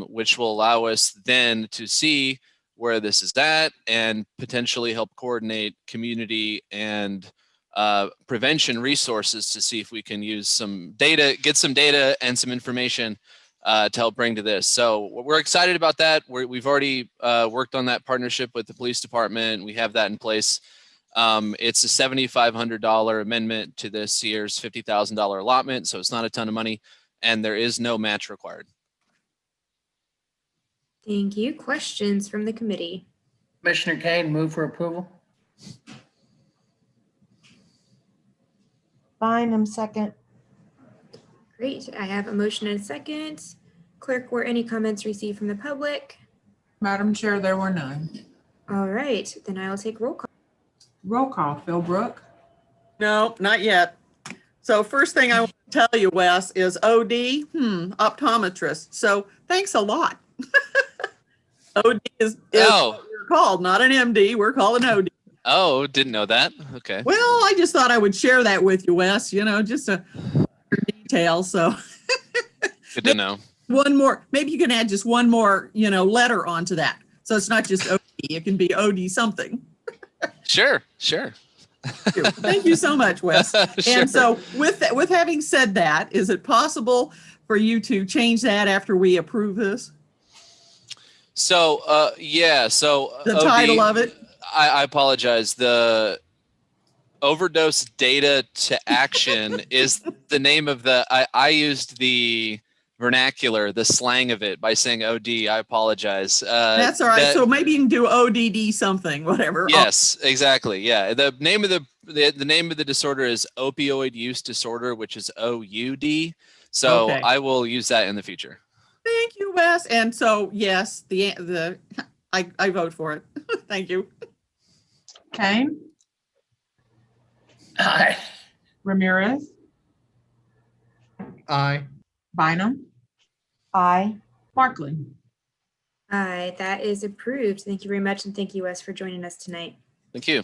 which will allow us then to see where this is at and potentially help coordinate community and prevention resources to see if we can use some data, get some data and some information to help bring to this. So we're excited about that. We've already worked on that partnership with the police department. We have that in place. It's a $7,500 amendment to this year's $50,000 allotment. So it's not a ton of money and there is no match required. Thank you. Questions from the committee? Commissioner Kane, move for approval. Bynum, second. Great. I have a motion and a second. Clerk, were any comments received from the public? Madam Chair, there were none. All right, then I will take roll call. Roll call, Philbrook. No, not yet. So first thing I want to tell you, Wes, is OD, optometrist. So thanks a lot. OD is what we're called, not an MD. We're called an OD. Oh, didn't know that. Okay. Well, I just thought I would share that with you, Wes, just a detail. So good to know. One more, maybe you can add just one more, letter onto that. So it's not just OD, it can be OD something. Sure. Thank you so much, Wes. Sure. And so with having said that, is it possible for you to change that after we approve this? So, yeah. So the title of it? I apologize. The Overdose Data to Action is the name of the, I used the vernacular, the slang of it by saying OD. I apologize. That's all right. So maybe you can do ODD something, whatever. Yes, exactly. Yeah. The name of the name of the disorder is opioid use disorder, which is OUD. So okay. I will use that in the future. Thank you, Wes. And so, yes, I vote for it. Thank you. Kane. Aye. Ramirez. Aye. Bynum. Aye. Markley. Aye, that is approved. Thank you very much, and thank you, Wes, for joining us tonight. Thank you.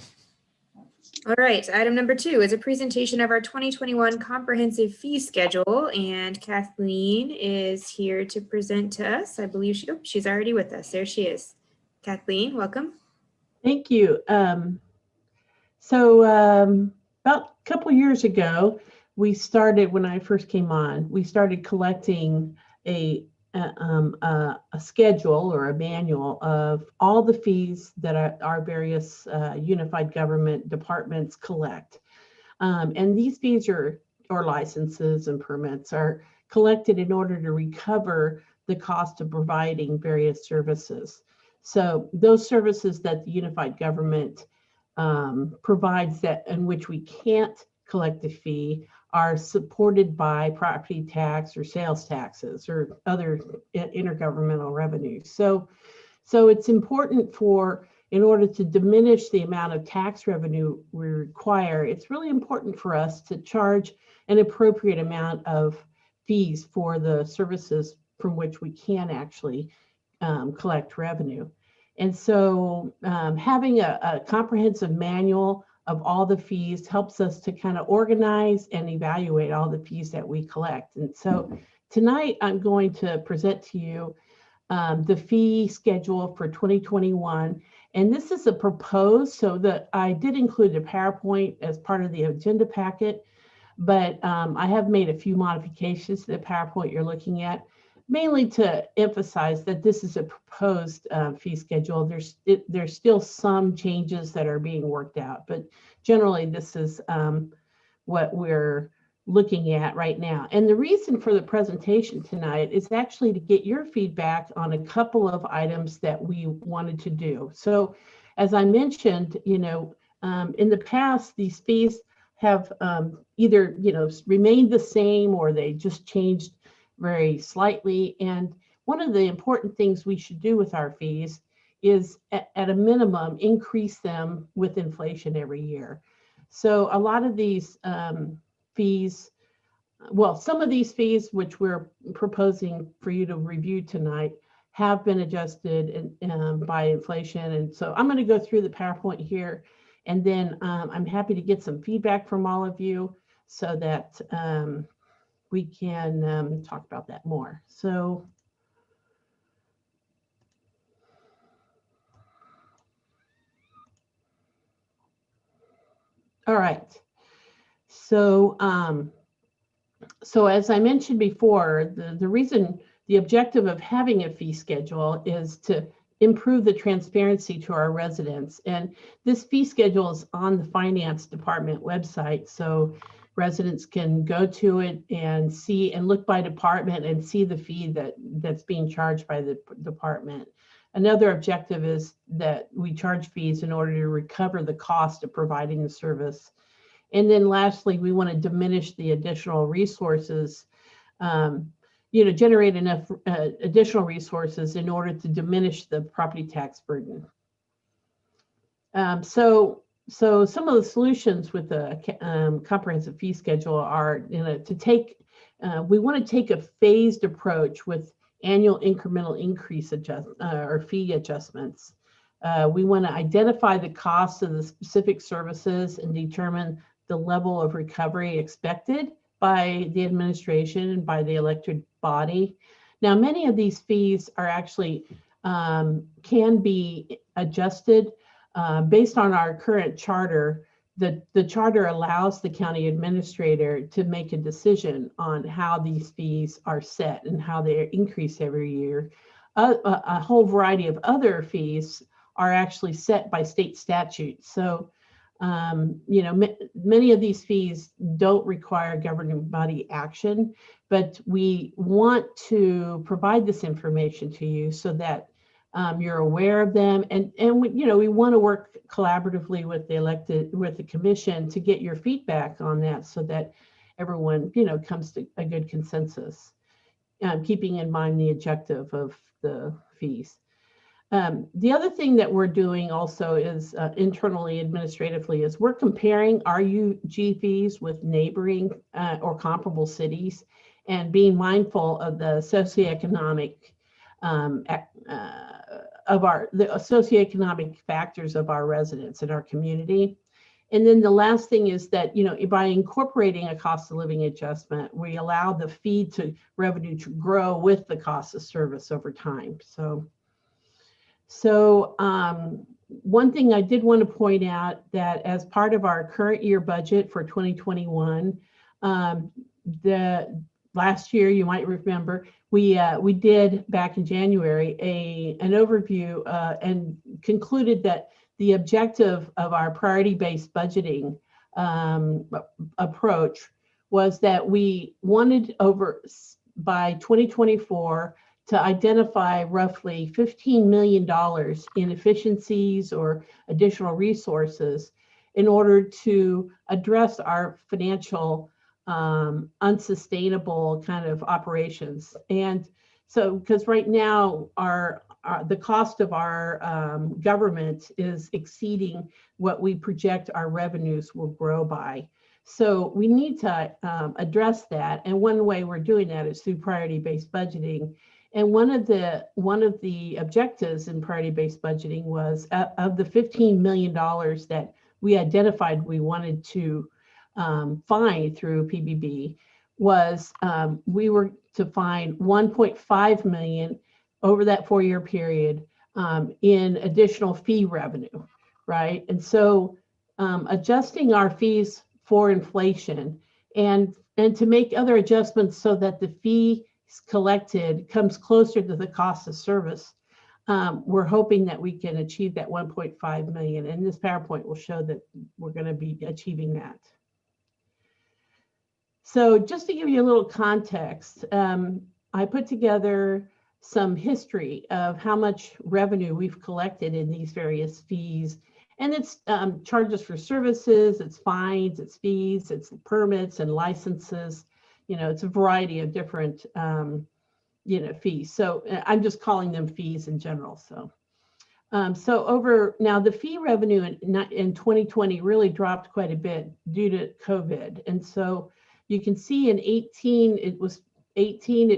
All right, item number 2 is a presentation of our 2021 comprehensive fee schedule, and Kathleen is here to present to us. I believe she's already with us. There she is. Kathleen, welcome. Thank you. About a couple years ago, we started, when I first came on, we started collecting a schedule or a manual of all the fees that our various unified government departments collect. And these fees or licenses and permits are collected in order to recover the cost of providing various services. So those services that the unified government provides that in which we can't collect a fee are supported by property tax or sales taxes or other intergovernmental revenues. So it's important in order to diminish the amount of tax revenue we require, it's really important for us to charge an appropriate amount of fees for the services from which we can actually collect revenue. And so having a comprehensive manual of all the fees helps us to kind of organize and evaluate all the fees that we collect. And so tonight I'm going to present to you the fee schedule for 2021. And this is a proposed, so that I did include a PowerPoint as part of the agenda packet, but I have made a few modifications to the PowerPoint you're looking at, mainly to emphasize that this is a proposed fee schedule. There's still some changes that are being worked out, but generally this is what we're looking at right now. And the reason for the presentation tonight is actually to get your feedback on a couple of items that we wanted to do. So as I mentioned, in the past, these fees have either, remained the same or they just changed very slightly. And one of the important things we should do with our fees is at a minimum, increase them with inflation every year. So a lot of these fees, well, some of these fees, which we're proposing for you to review tonight, have been adjusted by inflation. And so I'm going to go through the PowerPoint here, and then I'm happy to get some feedback from all of you so that we can talk about that more. So all right. So so as I mentioned before, the objective of having a fee schedule is to improve the transparency to our residents. And this fee schedule is on the finance department website. So residents can go to it and see and look by department and see the fee that's being charged by the department. Another objective is that we charge fees in order to recover the cost of providing the service. And then lastly, we want to diminish the additional resources, generate enough additional resources in order to diminish the property tax burden. So some of the solutions with the comprehensive fee schedule are, we want to take a phased approach with annual incremental increase or fee adjustments. We want to identify the costs of the specific services and determine the level of recovery expected by the administration and by the elected body. Now, many of these fees are actually can be adjusted based on our current charter. The charter allows the county administrator to make a decision on how these fees are set and how they increase every year. A whole variety of other fees are actually set by state statute. So, many of these fees don't require governing body action, but we want to provide this information to you so that you're aware of them, and we want to work collaboratively with the commission to get your feedback on that, so that everyone comes to a good consensus, keeping in mind the objective of the fees. The other thing that we're doing also is internally administratively is we're comparing our UG fees with neighboring or comparable cities, and being mindful of the socioeconomic the socioeconomic factors of our residents in our community. And then the last thing is that, by incorporating a cost of living adjustment, we allow the fee to revenue to grow with the cost of service over time. So one thing I did want to point out that as part of our current year budget for 2021, the last year, you might remember, we did back in January an overview and concluded that the objective of our priority-based budgeting approach was that we wanted by 2024 to identify roughly $15 million in efficiencies or additional resources in order to address our financial unsustainable kind of operations. And so, because right now the cost of our government is exceeding what we project our revenues will grow by. So we need to address that. And one way we're doing that is through priority-based budgeting. And one of the objectives in priority-based budgeting was of the $15 million that we identified we wanted to find through PBB was we were to find 1.5 million over that 4-year period in additional fee revenue, right? And so adjusting our fees for inflation and to make other adjustments so that the fee collected comes closer to the cost of service, we're hoping that we can achieve that 1.5 million. And this PowerPoint will show that we're going to be achieving that. So just to give you a little context, I put together some history of how much revenue we've collected in these various fees. And it's charges for services, it's fines, it's fees, it's permits and licenses. It's a variety of different, fees. So I'm just calling them fees in general. So now the fee revenue in 2020 really dropped quite a bit due to COVID. And so you can see in 18, it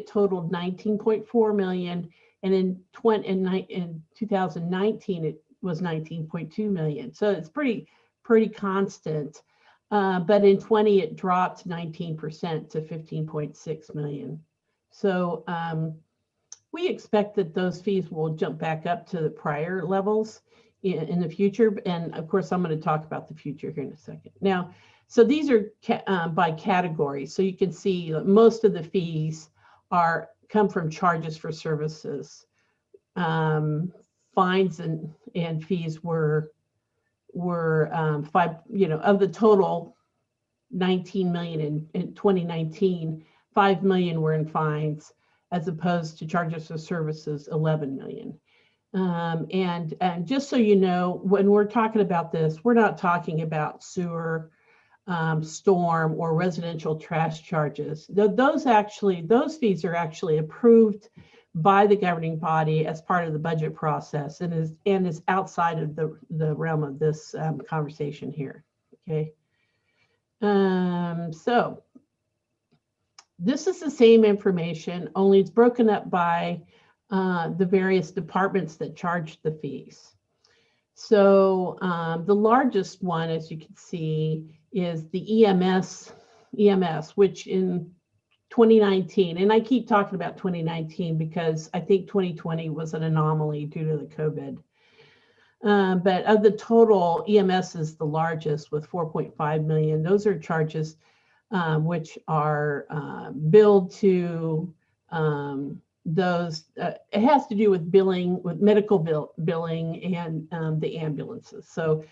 totaled 19.4 million. And in 2019, it was 19.2 million. So it's pretty constant. But in 20, it dropped 19% to 15.6 million. So we expect that those fees will jump back up to the prior levels in the future. And of course, I'm going to talk about the future here in a second. Now, so these are by category. So you can see most of the fees come from charges for services. Fines and fees were 5, of the total 19 million in 2019, 5 million were in fines, as opposed to charges for services, 11 million. And just so you know, when we're talking about this, we're not talking about sewer, storm, or residential trash charges. Those fees are actually approved by the governing body as part of the budget process and is outside of the realm of this conversation here. Okay. So this is the same information, only it's broken up by the various departments that charge the fees. So the largest one, as you can see, is the EMS, which in 2019, and I keep talking about 2019 because I think 2020 was an anomaly due to the COVID. But of the total, EMS is the largest with 4.5 million. Those are charges which are billed to those. It has to do with billing, with medical billing and the ambulances. So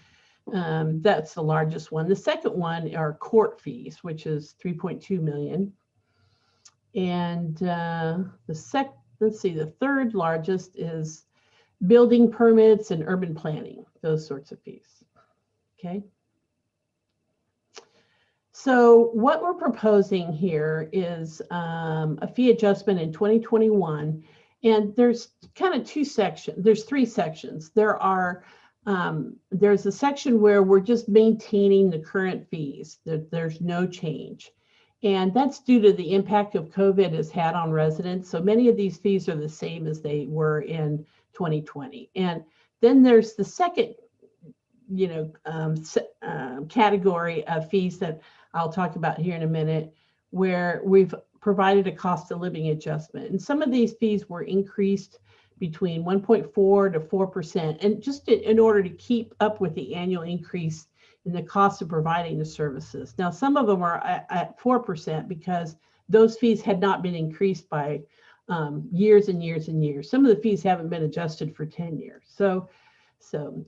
that's the largest one. The second one are court fees, which is 3.2 million. And the third largest is building permits and urban planning, those sorts of fees. Okay. So what we're proposing here is a fee adjustment in 2021. And there's kind of two sections. There's 3 sections. There's a section where we're just maintaining the current fees, that there's no change. And that's due to the impact of COVID has had on residents. So many of these fees are the same as they were in 2020. And then there's the second, category of fees that I'll talk about here in a minute, where we've provided a cost of living adjustment. And some of these fees were increased between 1.4 to 4%, and just in order to keep up with the annual increase in the cost of providing the services. Now, some of them are at 4% because those fees had not been increased by years and years and years. Some of the fees haven't been adjusted for 10 years. So,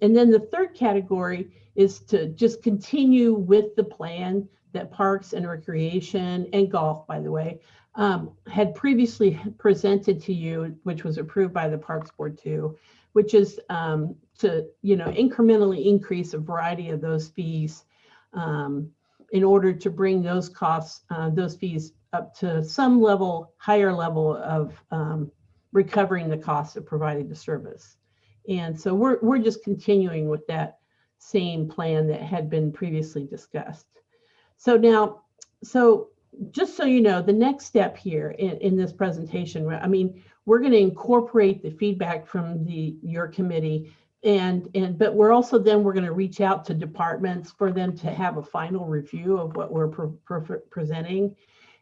and then the third category is to just continue with the plan that Parks and Recreation and Golf, by the way, had previously presented to you, which was approved by the Parks Board too, which is to incrementally increase a variety of those fees in order to bring those costs, those fees up to some level, higher level of recovering the cost of providing the service. And so we're just continuing with that same plan that had been previously discussed. So now, just so you know, the next step here in this presentation, I mean, we're going to incorporate the feedback from your committee, but we're also we're going to reach out to departments for them to have a final review of what we're presenting.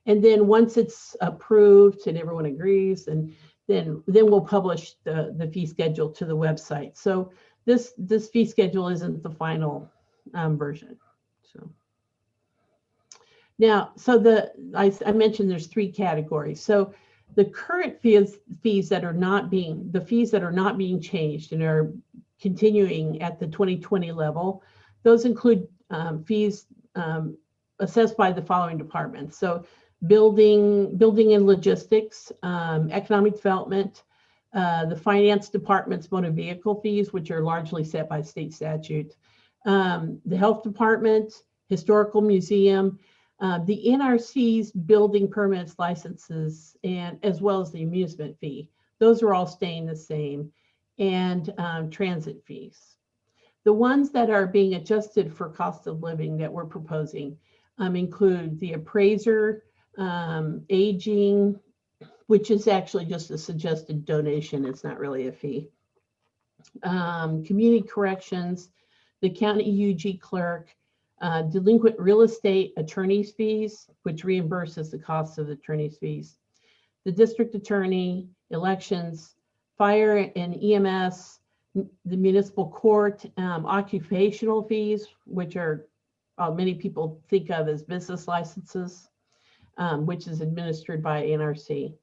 And then once it's approved and everyone agrees, and then we'll publish the fee schedule to the website. So this fee schedule isn't the final version. So. Now, I mentioned there's three categories. So the current fees that are not being changed and are continuing at the 2020 level, those include fees assessed by the following departments. So building and logistics, economic development, the finance department's motor vehicle fees, which are largely set by state statute, the health department, historical museum, the NRC's building permits, licenses, and as well as the amusement fee. Those are all staying the same, and transit fees. The ones that are being adjusted for cost of living that we're proposing include the appraiser, aging, which is actually just a suggested donation. It's not really a fee. Community corrections, the county UG clerk, delinquent real estate attorney's fees, which reimburses the cost of the attorney's fees, the district attorney, elections, fire and EMS, the municipal court, occupational fees, which are many people think of as business licenses, which is administered by NRC.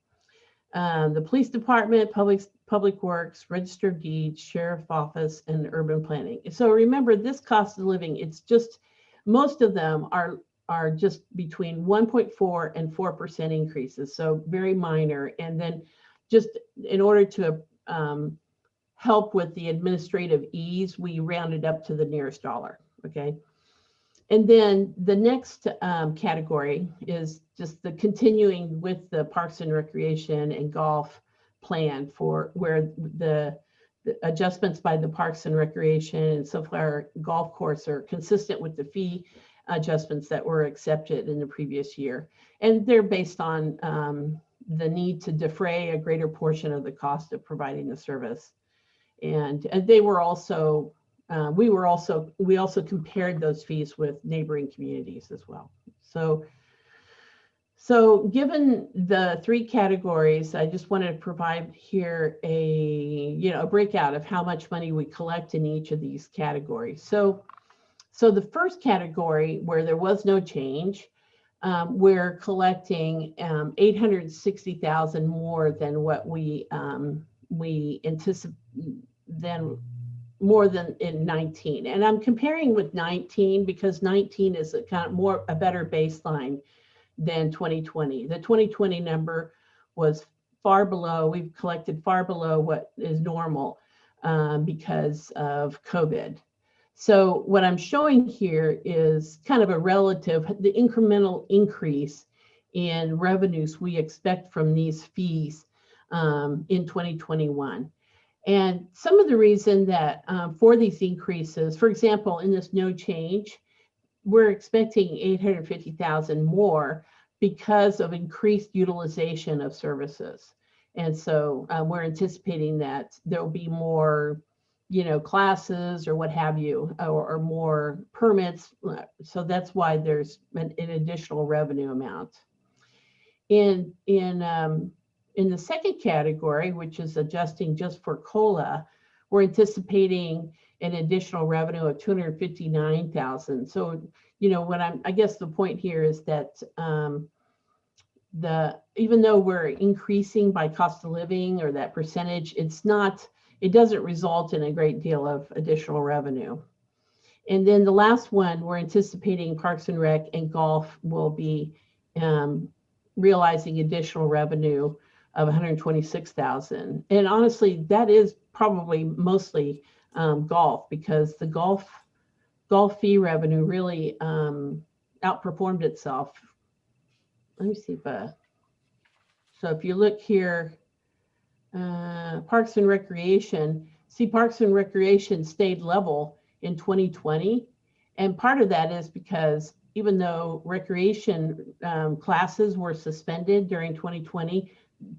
The police department, public works, register of deeds, sheriff's office, and urban planning. So remember, this cost of living, it's just, most of them are just between 1.4 and 4% increases, so very minor. And then just in order to help with the administrative ease, we rounded up to the nearest dollar, okay? And then the next category is just the continuing with the Parks and Recreation and Golf plan, for where the adjustments by the Parks and Recreation and Sunflower Golf Course are consistent with the fee adjustments that were accepted in the previous year. And they're based on the need to defray a greater portion of the cost of providing the service. And they were also, we also compared those fees with neighboring communities as well. So given the three categories, I just wanted to provide here a breakout of how much money we collect in each of these categories. So the first category, where there was no change, we're collecting $860,000 more than what we anticipate, more than in 19. And I'm comparing with 19 because 19 is a kind of a better baseline than 2020. The 2020 number was far below, we've collected far below what is normal because of COVID. So what I'm showing here is kind of a relative, the incremental increase in revenues we expect from these fees in 2021. And some of the reason that for these increases, for example, in this no change, we're expecting $850,000 more because of increased utilization of services. And so we're anticipating that there'll be more, classes or what have you, or more permits. So that's why there's an additional revenue amount. In the second category, which is adjusting just for COLA, we're anticipating an additional revenue of $259,000. So, I guess the point here is that even though we're increasing by cost of living or that percentage, it doesn't result in a great deal of additional revenue. And then the last one, we're anticipating Parks and Rec and Golf will be realizing additional revenue of $126,000. And honestly, that is probably mostly golf, because the golf fee revenue really outperformed itself. Let me see so if you look here, Parks and Recreation, Parks and Recreation stayed level in 2020. And part of that is because even though recreation classes were suspended during 2020,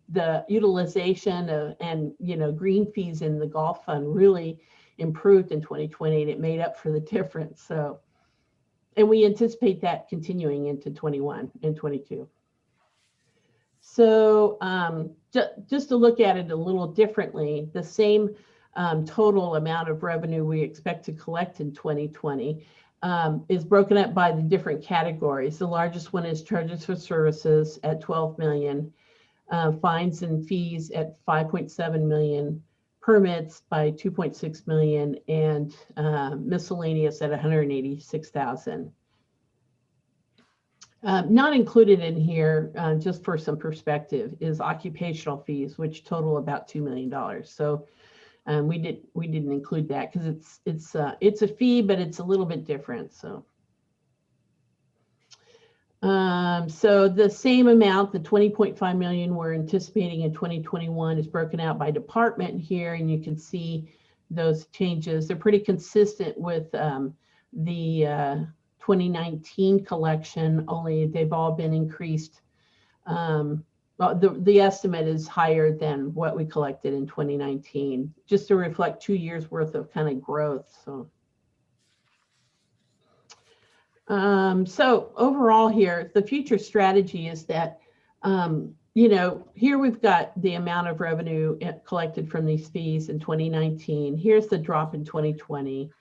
the utilization and green fees in the golf fund really improved in 2020, and it made up for the difference. So, and we anticipate that continuing into 21 and 22. So just to look at it a little differently, the same total amount of revenue we expect to collect in 2020 is broken up by the different categories. The largest one is charges for services at 12 million, fines and fees at 5.7 million, permits by 2.6 million, and miscellaneous at 186,000. Not included in here, just for some perspective, is occupational fees, which total about $2 million. So we didn't include that because it's a fee, but it's a little bit different. So so the same amount, the 20.5 million we're anticipating in 2021, is broken out by department here, and you can see those changes. They're pretty consistent with the 2019 collection, only they've all been increased. The estimate is higher than what we collected in 2019, just to reflect 2 years worth of kind of growth. So overall here, the future strategy is that, here we've got the amount of revenue collected from these fees in 2019. Here's the drop in 2020.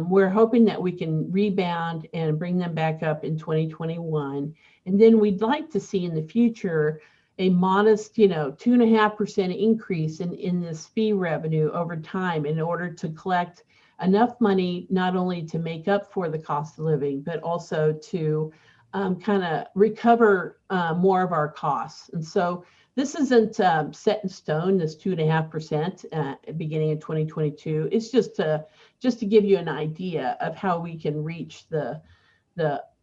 We're hoping that we can rebound and bring them back up in 2021. And then we'd like to see in the future a modest, 2.5% increase in this fee revenue over time in order to collect enough money, not only to make up for the cost of living, but also to kind of recover more of our costs. And so this isn't set in stone, this 2.5% beginning in 2022. It's just to give you an idea of how we can reach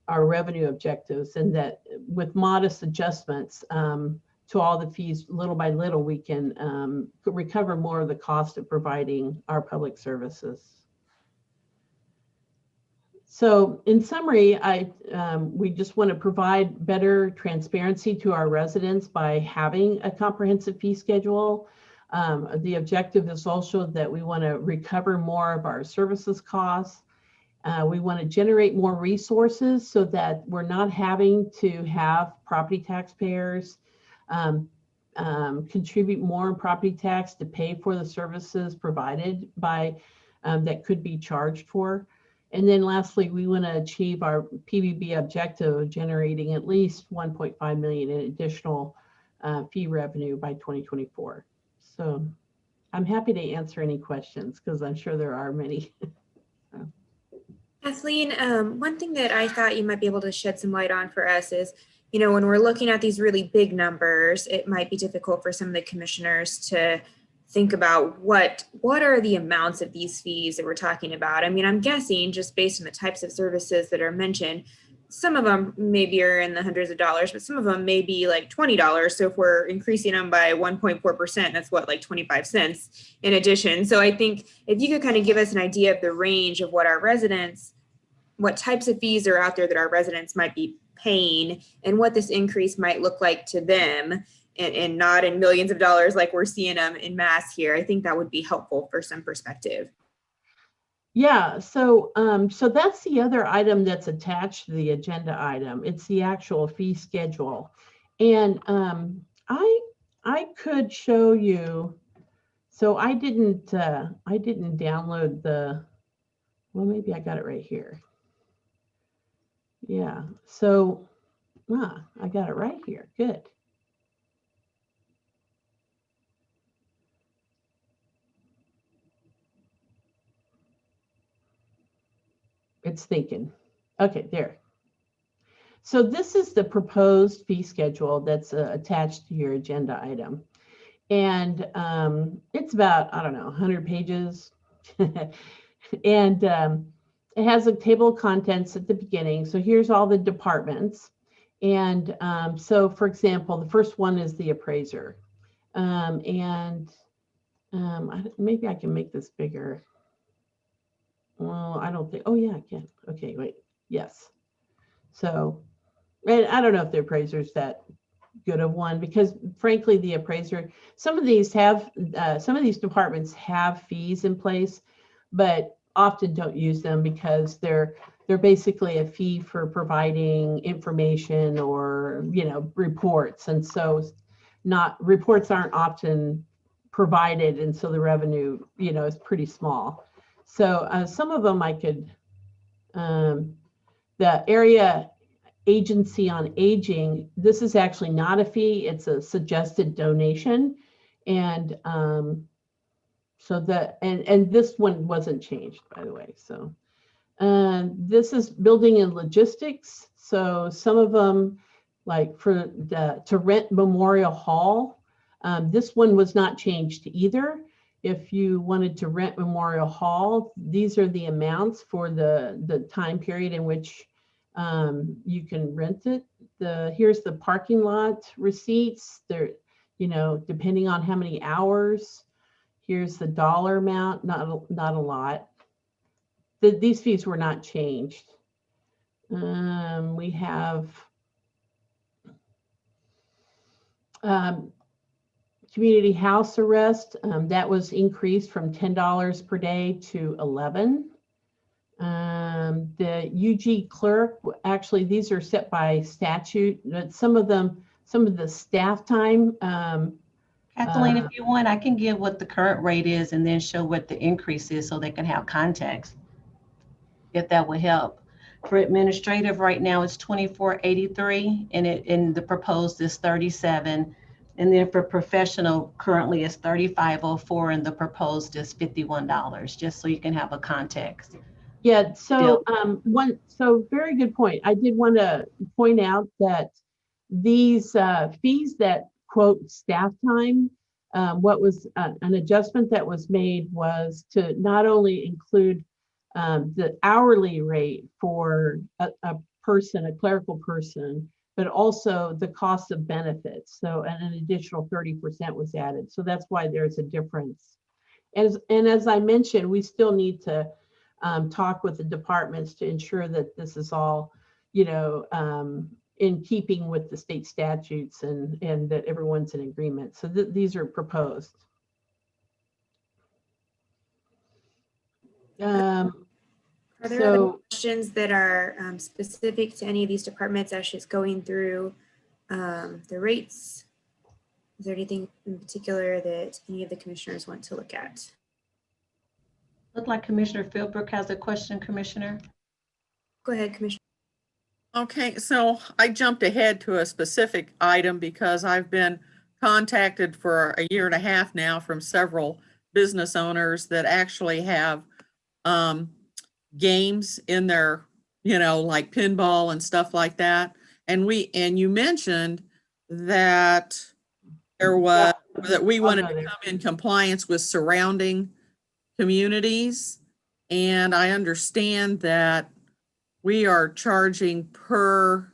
our revenue objectives, and that with modest adjustments to all the fees, little by little, we can recover more of the cost of providing our public services. So in summary, we just want to provide better transparency to our residents by having a comprehensive fee schedule. The objective is also that we want to recover more of our services costs. We want to generate more resources so that we're not having to have property taxpayers contribute more in property tax to pay for the services provided by that could be charged for. And then lastly, we want to achieve our PBB objective of generating at least 1.5 million in additional fee revenue by 2024. So I'm happy to answer any questions because I'm sure there are many. Kathleen, one thing that I thought you might be able to shed some light on for us is, when we're looking at these really big numbers, it might be difficult for some of the commissioners to think about what are the amounts of these fees that we're talking about. I mean, I'm guessing just based on the types of services that are mentioned, some of them maybe are in the hundreds of dollars, but some of them may be like $20. So if we're increasing them by 1.4%, that's what, like 25 cents in addition. So I think if you could kind of give us an idea of the range of what types of fees are out there that our residents might be paying and what this increase might look like to them, and not in millions of dollars like we're seeing them in mass here. I think that would be helpful for some perspective. Yeah, so so that's the other item that's attached to the agenda item. It's the actual fee schedule. And I could show you, so I didn't download the, well, maybe I got it right here. Yeah, so I got it right here. Good. It's thinking. Okay, there. So this is the proposed fee schedule that's attached to your agenda item. And it's about, I don't know, 100 pages. And it has a table of contents at the beginning. So here's all the departments. And so, for example, the first one is the appraiser. Maybe I can make this bigger. Well, I don't think, oh yeah, I can. Okay, wait, yes. So, and I don't know if the appraiser's that good of one, because frankly, the appraiser, some of these departments have fees in place, but often don't use them because they're basically a fee for providing information or, you know, reports. And so reports aren't often provided. And so the revenue, you know, is pretty small. So some of them I could, the area agency on aging, this is actually not a fee, it's a suggested donation. And so and this one wasn't changed, by the way. So this is building and logistics. So some of them, like for to rent Memorial Hall, this one was not changed either. If you wanted to rent Memorial Hall, these are the amounts for the time period in which you can rent it. Here's the parking lot receipts. They're, you know, depending on how many hours. Here's the dollar amount, not a lot. These fees were not changed. We have community house arrest. That was increased from $10 per day to $11. The UG clerk, actually, these are set by statute, but some of the staff time. Kathleen, if you want, I can give what the current rate is and then show what the increase is so they can have context, if that would help. For administrative right now, it's $24.83, and the proposed is $37. And then for professional, currently it's $35.04, and the proposed is $51, just so you can have a context. Yeah, so very good point. I did want to point out that these fees that quote staff time, what was an adjustment that was made was to not only include the hourly rate for a clerical person, but also the cost of benefits. So an additional 30% was added. So that's why there's a difference. And as I mentioned, we still need to talk with the departments to ensure that this is all, you know, in keeping with the state statutes and that everyone's in agreement. So these are proposed. Are there other questions that are specific to any of these departments as she's going through the rates? Is there anything in particular that any of the commissioners want to look at? Look like Commissioner Philbrook has a question, Commissioner. Go ahead, Commissioner. Okay, so I jumped ahead to a specific item because I've been contacted for a year and a half now from several business owners that actually have games in their, you know, like pinball and stuff like that. And you mentioned that there was, that we wanted to come in compliance with surrounding communities. And I understand that we are charging per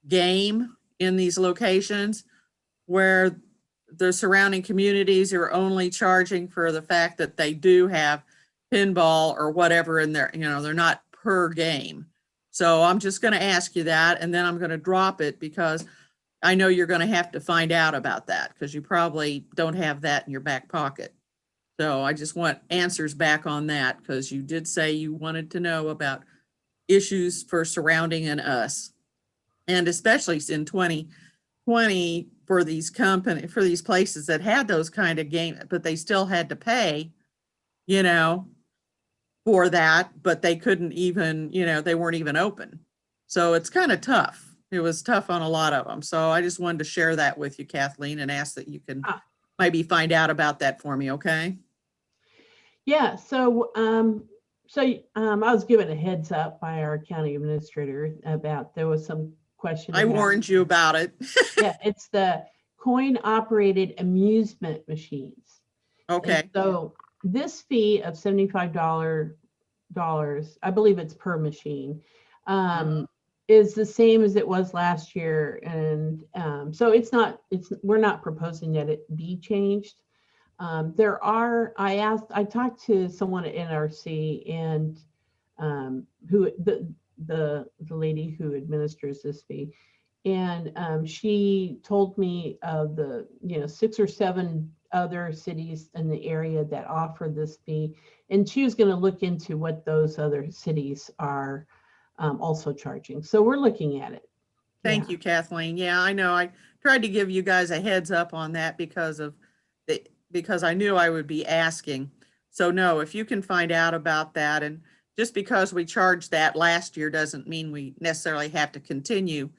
game in these locations, where the surrounding communities are only charging for the fact that they do have pinball or whatever in there, you know, they're not per game. So I'm just going to ask you that, and then I'm going to drop it because I know you're going to have to find out about that because you probably don't have that in your back pocket. So I just want answers back on that because you did say you wanted to know about issues for surrounding and us. And especially in 2020 for these places that had those kind of game, but they still had to pay, you know, for that, but they couldn't even, you know, they weren't even open. So it's kind of tough. It was tough on a lot of them. So I just wanted to share that with you, Kathleen, and ask that you can maybe find out about that for me, okay? Yeah, so I was given a heads up by our county administrator about there was some question. I warned you about it. Yeah, it's the coin operated amusement machines. Okay. And so this fee of $75, I believe it's per machine, is the same as it was last year. And so we're not proposing that it be changed. I talked to someone at NRC and who the lady who administers this fee, and she told me of the 6 or 7 other cities in the area that offer this fee, and she was going to look into what those other cities are also charging. So we're looking at it. Thank you, Kathleen. Yeah, I know. I tried to give you guys a heads up on that because I knew I would be asking. So no, if you can find out about that, and just because we charged that last year doesn't mean we necessarily have to continue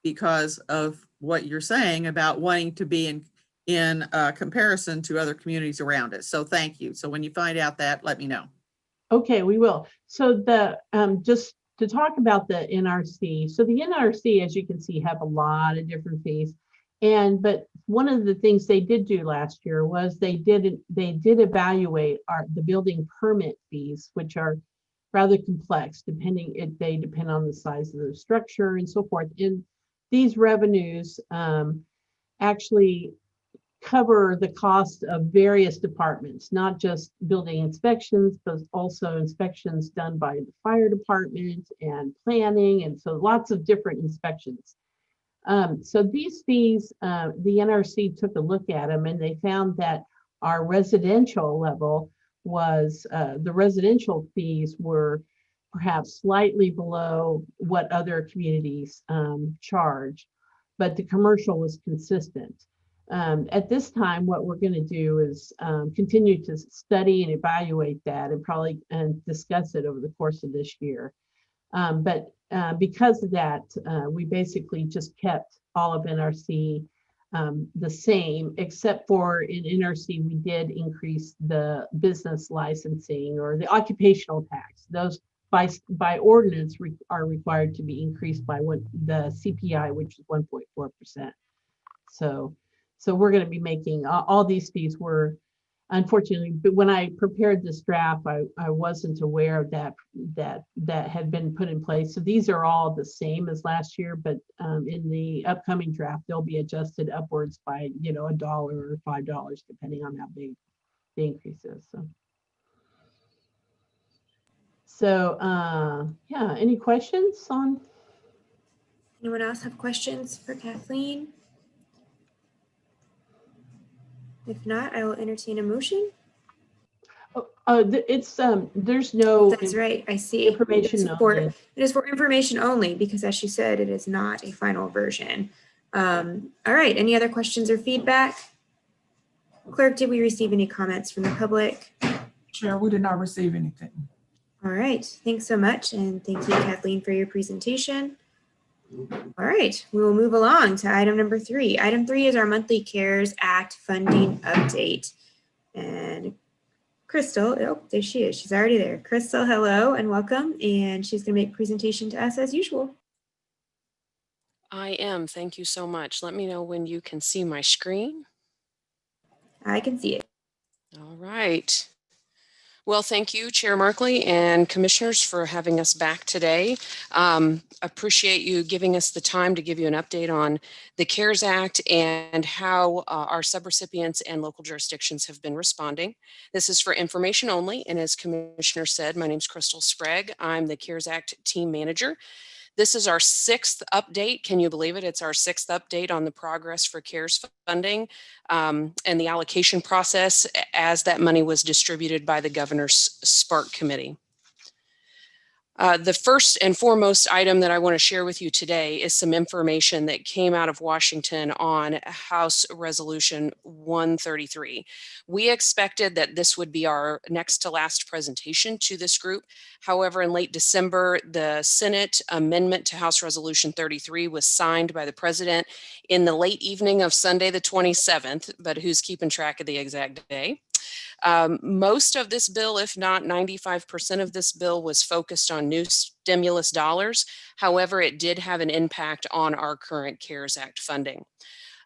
because of what you're saying about wanting to be in comparison to other communities around us. So thank you. So when you find out that, let me know. Okay, we will. So just to talk about the NRC. So the NRC, as you can see, have a lot of different fees. But one of the things they did do last year was they did evaluate the building permit fees, which are rather complex, they depend on the size of the structure and so forth. And these revenues actually cover the cost of various departments, not just building inspections, but also inspections done by the fire department and planning. And so lots of different inspections. So these fees, the NRC took a look at them and they found that our residential level was, the residential fees were perhaps slightly below what other communities charge, but the commercial was consistent. At this time, what we're going to do is continue to study and evaluate that and probably discuss it over the course of this year. But because of that, we basically just kept all of NRC the same, except for in NRC, we did increase the business licensing or the occupational tax. Those by ordinance are required to be increased by the CPI, which is 1.4%. So we're going to be making all these fees were, unfortunately, but when I prepared this draft, I wasn't aware of that had been put in place. So these are all the same as last year, but in the upcoming draft, they'll be adjusted upwards by $1 or $5, depending on how big the increase is. So yeah, any questions on? Anyone else have questions for Kathleen? If not, I will entertain a motion. There's no. That's right. I see. Information it is for information only because, as she said, it is not a final version. All right. Any other questions or feedback? Clerk, did we receive any comments from the public? Chair, we did not receive anything. All right. Thanks so much, and thank you, Kathleen, for your presentation. All right, we will move along to item number 3. Item 3 is our monthly CARES Act funding update. And Crystal, oh, there she is. She's already there. Crystal, hello and welcome. And she's going to make a presentation to us as usual. I am. Thank you so much. Let me know when you can see my screen. I can see it. All right. Well, thank you, Chair Markley and Commissioners, for having us back today. Appreciate you giving us the time to give you an update on the CARES Act and how our subrecipients and local jurisdictions have been responding. This is for information only, and as Commissioner said, my name is Crystal Sprague. I'm the CARES Act team manager. This is our 6th update. Can you believe it? It's our 6th update on the progress for CARES funding and the allocation process as that money was distributed by the Governor's Spark Committee. The first and foremost item that I want to share with you today is some information that came out of Washington on House Resolution 133. We expected that this would be our next to last presentation to this group. However, in late December, the Senate amendment to House Resolution 33 was signed by the President in the late evening of Sunday the 27th, but who's keeping track of the exact day? Most of this bill, if not 95% of this bill, was focused on new stimulus dollars. However, it did have an impact on our current CARES Act funding.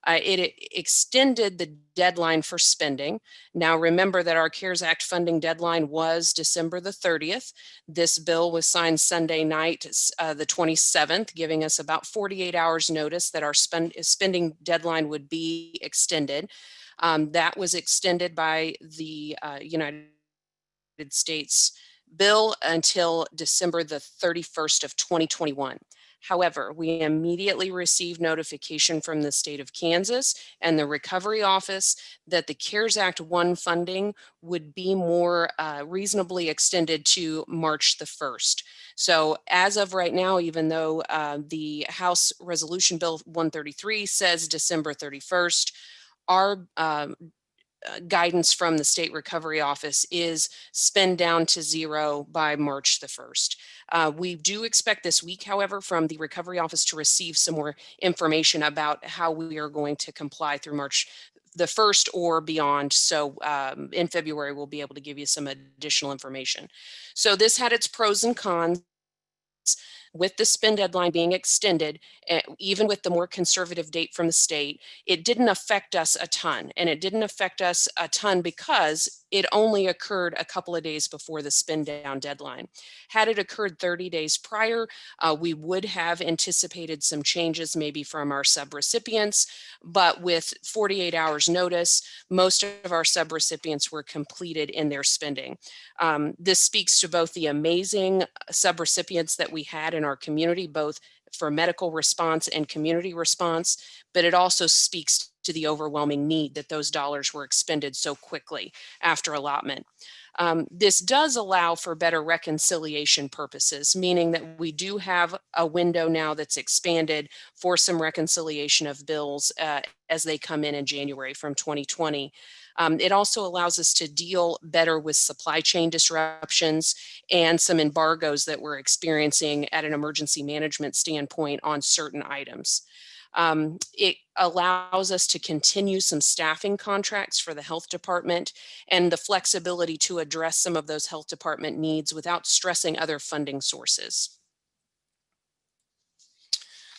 It extended the deadline for spending. Now, remember that our CARES Act funding deadline was December the 30th. This bill was signed Sunday night, the 27th, giving us about 48 hours notice that our spending deadline would be extended. That was extended by the United States bill until December the 31st of 2021. However, we immediately received notification from the state of Kansas and the Recovery Office that the CARES Act 1 funding would be more reasonably extended to March the 1st. So as of right now, even though the House Resolution Bill 133 says December 31st, our guidance from the State Recovery Office is spend down to 0 by March the 1st. We do expect this week, however, from the Recovery Office to receive some more information about how we are going to comply through March the 1st or beyond. So in February, we'll be able to give you some additional information. So this had its pros and cons. With the spend deadline being extended, even with the more conservative date from the state, it didn't affect us a ton. And it didn't affect us a ton because it only occurred a couple of days before the spend down deadline. Had it occurred 30 days prior, we would have anticipated some changes maybe from our subrecipients, but with 48 hours notice, most of our subrecipients were completed in their spending. This speaks to both the amazing subrecipients that we had in our community, both for medical response and community response, but it also speaks to the overwhelming need that those dollars were expended so quickly after allotment. This does allow for better reconciliation purposes, meaning that we do have a window now that's expanded for some reconciliation of bills as they come in January from 2020. It also allows us to deal better with supply chain disruptions and some embargoes that we're experiencing at an emergency management standpoint on certain items. It allows us to continue some staffing contracts for the health department and the flexibility to address some of those health department needs without stressing other funding sources.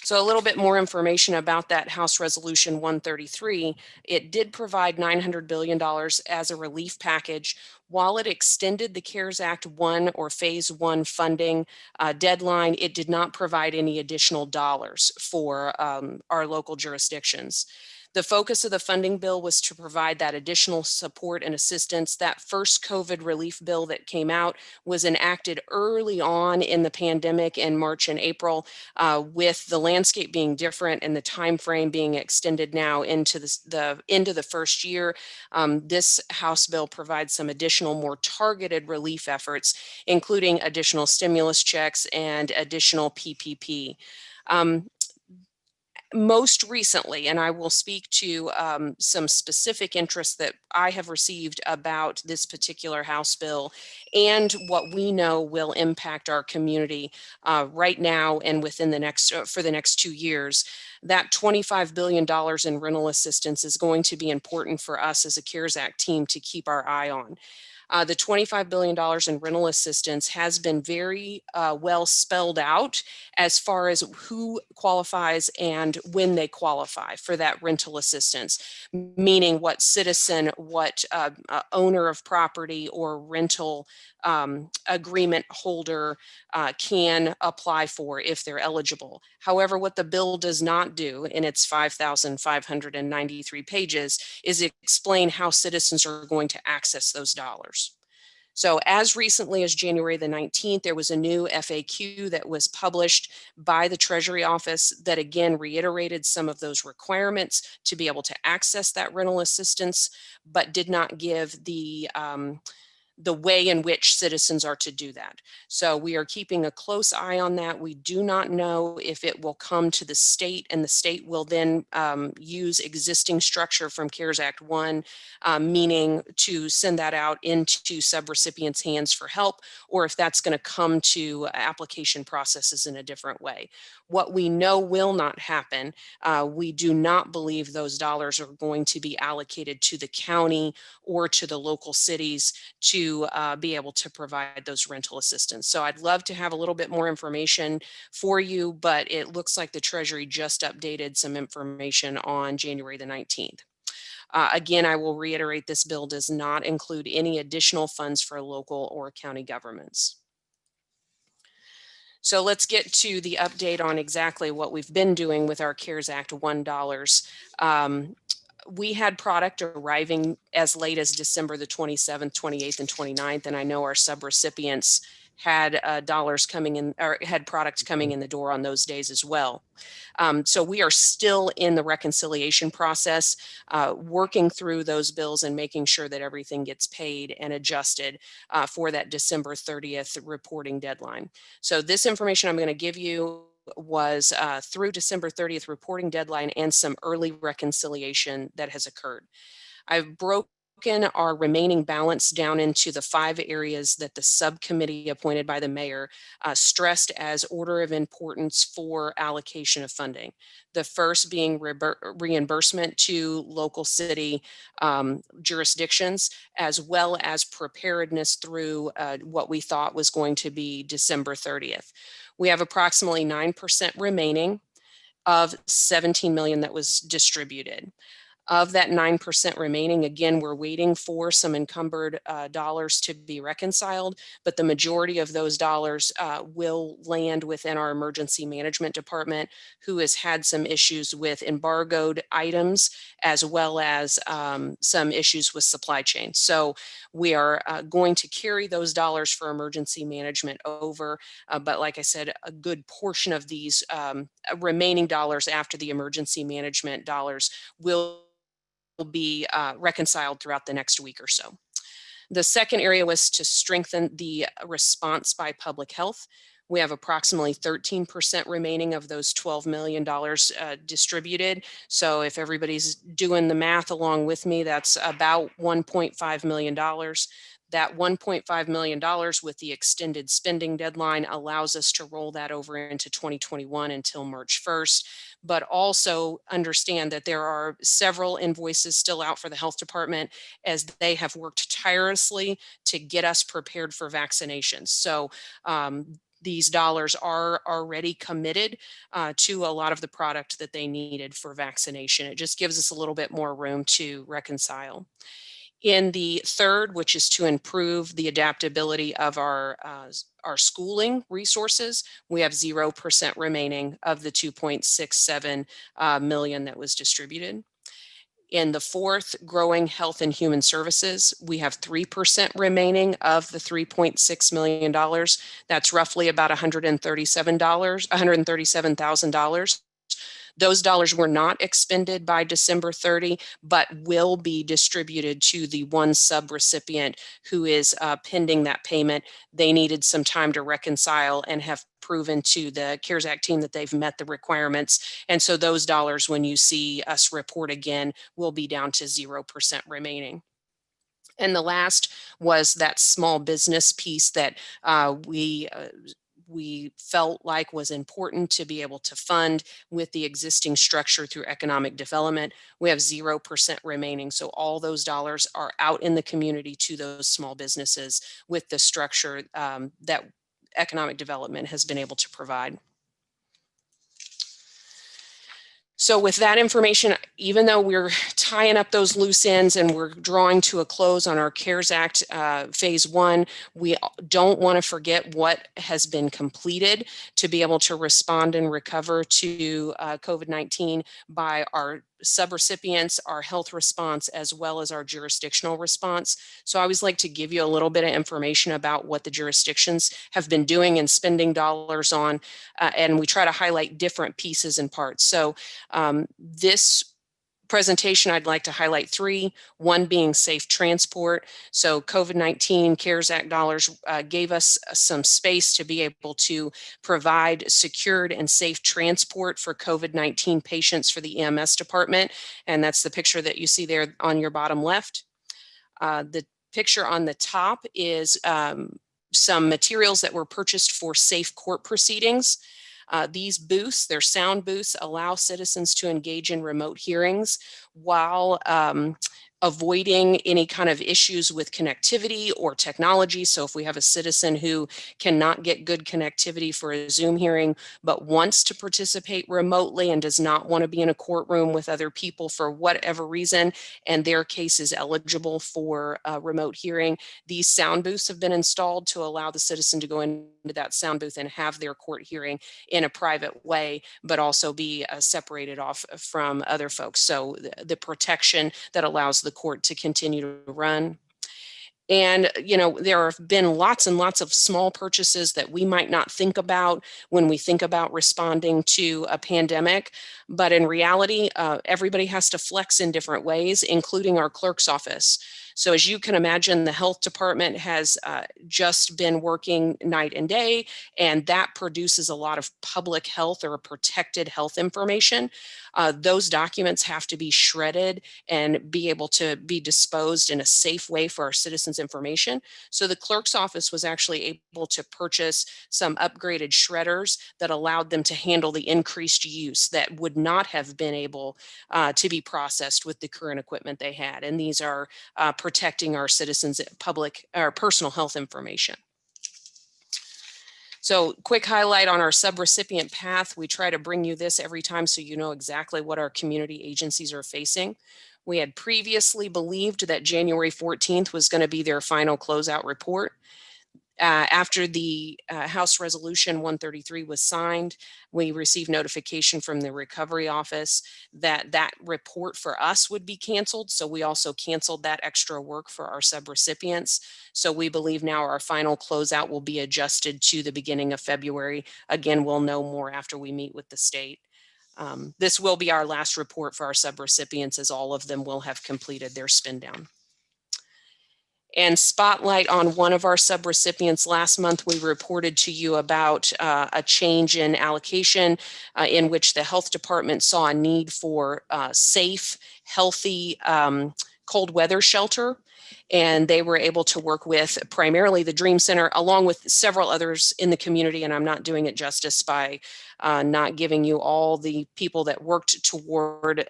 So a little bit more information about that House Resolution 133. It did provide $900 billion as a relief package. While it extended the CARES Act 1 or Phase 1 funding deadline, it did not provide any additional dollars for our local jurisdictions. The focus of the funding bill was to provide that additional support and assistance. That first COVID relief bill that came out was enacted early on in the pandemic in March and April, with the landscape being different and the time frame being extended now into the end of the first year. This House bill provides some additional, more targeted relief efforts, including additional stimulus checks and additional PPP. Most recently, and I will speak to some specific interests that I have received about this particular House bill and what we know will impact our community right now and within the next for the next 2 years. That $25 billion in rental assistance is going to be important for us as a CARES Act team to keep our eye on. The $25 billion in rental assistance has been very well spelled out as far as who qualifies and when they qualify for that rental assistance, meaning what citizen, what owner of property or rental agreement holder can apply for if they're eligible. However, what the bill does not do in its 5,593 pages is explain how citizens are going to access those dollars. So as recently as January the 19th, there was a new FAQ that was published by the Treasury Office that again reiterated some of those requirements to be able to access that rental assistance, but did not give the way in which citizens are to do that. So we are keeping a close eye on that. We do not know if it will come to the state and the state will then use existing structure from CARES Act 1, meaning to send that out into subrecipients' hands for help, or if that's going to come to application processes in a different way. What we know will not happen, we do not believe those dollars are going to be allocated to the county or to the local cities to be able to provide those rental assistance. So I'd love to have a little bit more information for you, but it looks like the Treasury just updated some information on January the 19th. Again, I will reiterate, this bill does not include any additional funds for local or county governments. So let's get to the update on exactly what we've been doing with our CARES Act $1. We had product arriving as late as December the 27th, 28th, and 29th, and I know our subrecipients had dollars coming in, or had products coming in the door on those days as well. So we are still in the reconciliation process, working through those bills and making sure that everything gets paid and adjusted for that December 30th reporting deadline. So this information I'm going to give you was through December 30th reporting deadline and some early reconciliation that has occurred. I've broken our remaining balance down into the 5 areas that the subcommittee appointed by the mayor stressed as order of importance for allocation of funding. The first being reimbursement to local city jurisdictions, as well as preparedness through what we thought was going to be December 30th. We have approximately 9% remaining of 17 million that was distributed. Of that 9% remaining, again, we're waiting for some encumbered dollars to be reconciled, but the majority of those dollars will land within our emergency management department, who has had some issues with embargoed items, as well as some issues with supply chain. So we are going to carry those dollars for emergency management over, but like I said, a good portion of these remaining dollars after the emergency management dollars will be reconciled throughout the next week or so. The second area was to strengthen the response by public health. We have approximately 13% remaining of those $12 million distributed. So if everybody's doing the math along with me, that's about $1.5 million. That $1.5 million with the extended spending deadline allows us to roll that over into 2021 until March 1st, but also understand that there are several invoices still out for the health department as they have worked tirelessly to get us prepared for vaccinations. So these dollars are already committed to a lot of the product that they needed for vaccination. It just gives us a little bit more room to reconcile. In the third, which is to improve the adaptability of our schooling resources, we have 0% remaining of the 2.67 million that was distributed. In the fourth, growing health and human services, we have 3% remaining of the $3.6 million. That's roughly about $137,000. Those dollars were not expended by December 30, but will be distributed to the one subrecipient who is pending that payment. They needed some time to reconcile and have proven to the CARES Act team that they've met the requirements. And so those dollars, when you see us report again, will be down to 0% remaining. And the last was that small business piece that we we felt like was important to be able to fund with the existing structure through economic development. We have 0% remaining. So all those dollars are out in the community to those small businesses with the structure that economic development has been able to provide. So with that information, even though we're tying up those loose ends and we're drawing to a close on our CARES Act phase 1, we don't want to forget what has been completed to be able to respond and recover to COVID-19 by our subrecipients, our health response, as well as our jurisdictional response. So I always like to give you a little bit of information about what the jurisdictions have been doing and spending dollars on, and we try to highlight different pieces and parts. So this presentation, I'd like to highlight 3, one being safe transport. So COVID-19 CARES Act dollars gave us some space to be able to provide secured and safe transport for COVID-19 patients for the EMS department. And that's the picture that you see there on your bottom left. The picture on the top is some materials that were purchased for safe court proceedings. These booths, they're sound booths, allow citizens to engage in remote hearings while avoiding any kind of issues with connectivity or technology. So if we have a citizen who cannot get good connectivity for a Zoom hearing, but wants to participate remotely and does not want to be in a courtroom with other people for whatever reason, and their case is eligible for a remote hearing, these sound booths have been installed to allow the citizen to go into that sound booth and have their court hearing in a private way, but also be separated off from other folks. So the protection that allows the court to continue to run. And, you know, there have been lots and lots of small purchases that we might not think about when we think about responding to a pandemic. But in reality, everybody has to flex in different ways, including our clerk's office. So as you can imagine, the health department has just been working night and day, and that produces a lot of public health or protected health information. Those documents have to be shredded and be able to be disposed in a safe way for our citizens' information. So the clerk's office was actually able to purchase some upgraded shredders that allowed them to handle the increased use that would not have been able to be processed with the current equipment they had. And these are protecting our citizens' public or personal health information. So quick highlight on our subrecipient path. We try to bring you this every time so you know exactly what our community agencies are facing. We had previously believed that January 14th was going to be their final closeout report. After the House Resolution 133 was signed, we received notification from the Recovery Office that that report for us would be canceled. So we also canceled that extra work for our subrecipients. So we believe now our final closeout will be adjusted to the beginning of February. Again, we'll know more after we meet with the state. This will be our last report for our subrecipients, as all of them will have completed their spin down. And spotlight on one of our subrecipients. Last month, we reported to you about a change in allocation in which the health department saw a need for safe, healthy cold weather shelter. And they were able to work with primarily the Dream Center, along with several others in the community. And I'm not doing it justice by not giving you all the people that worked toward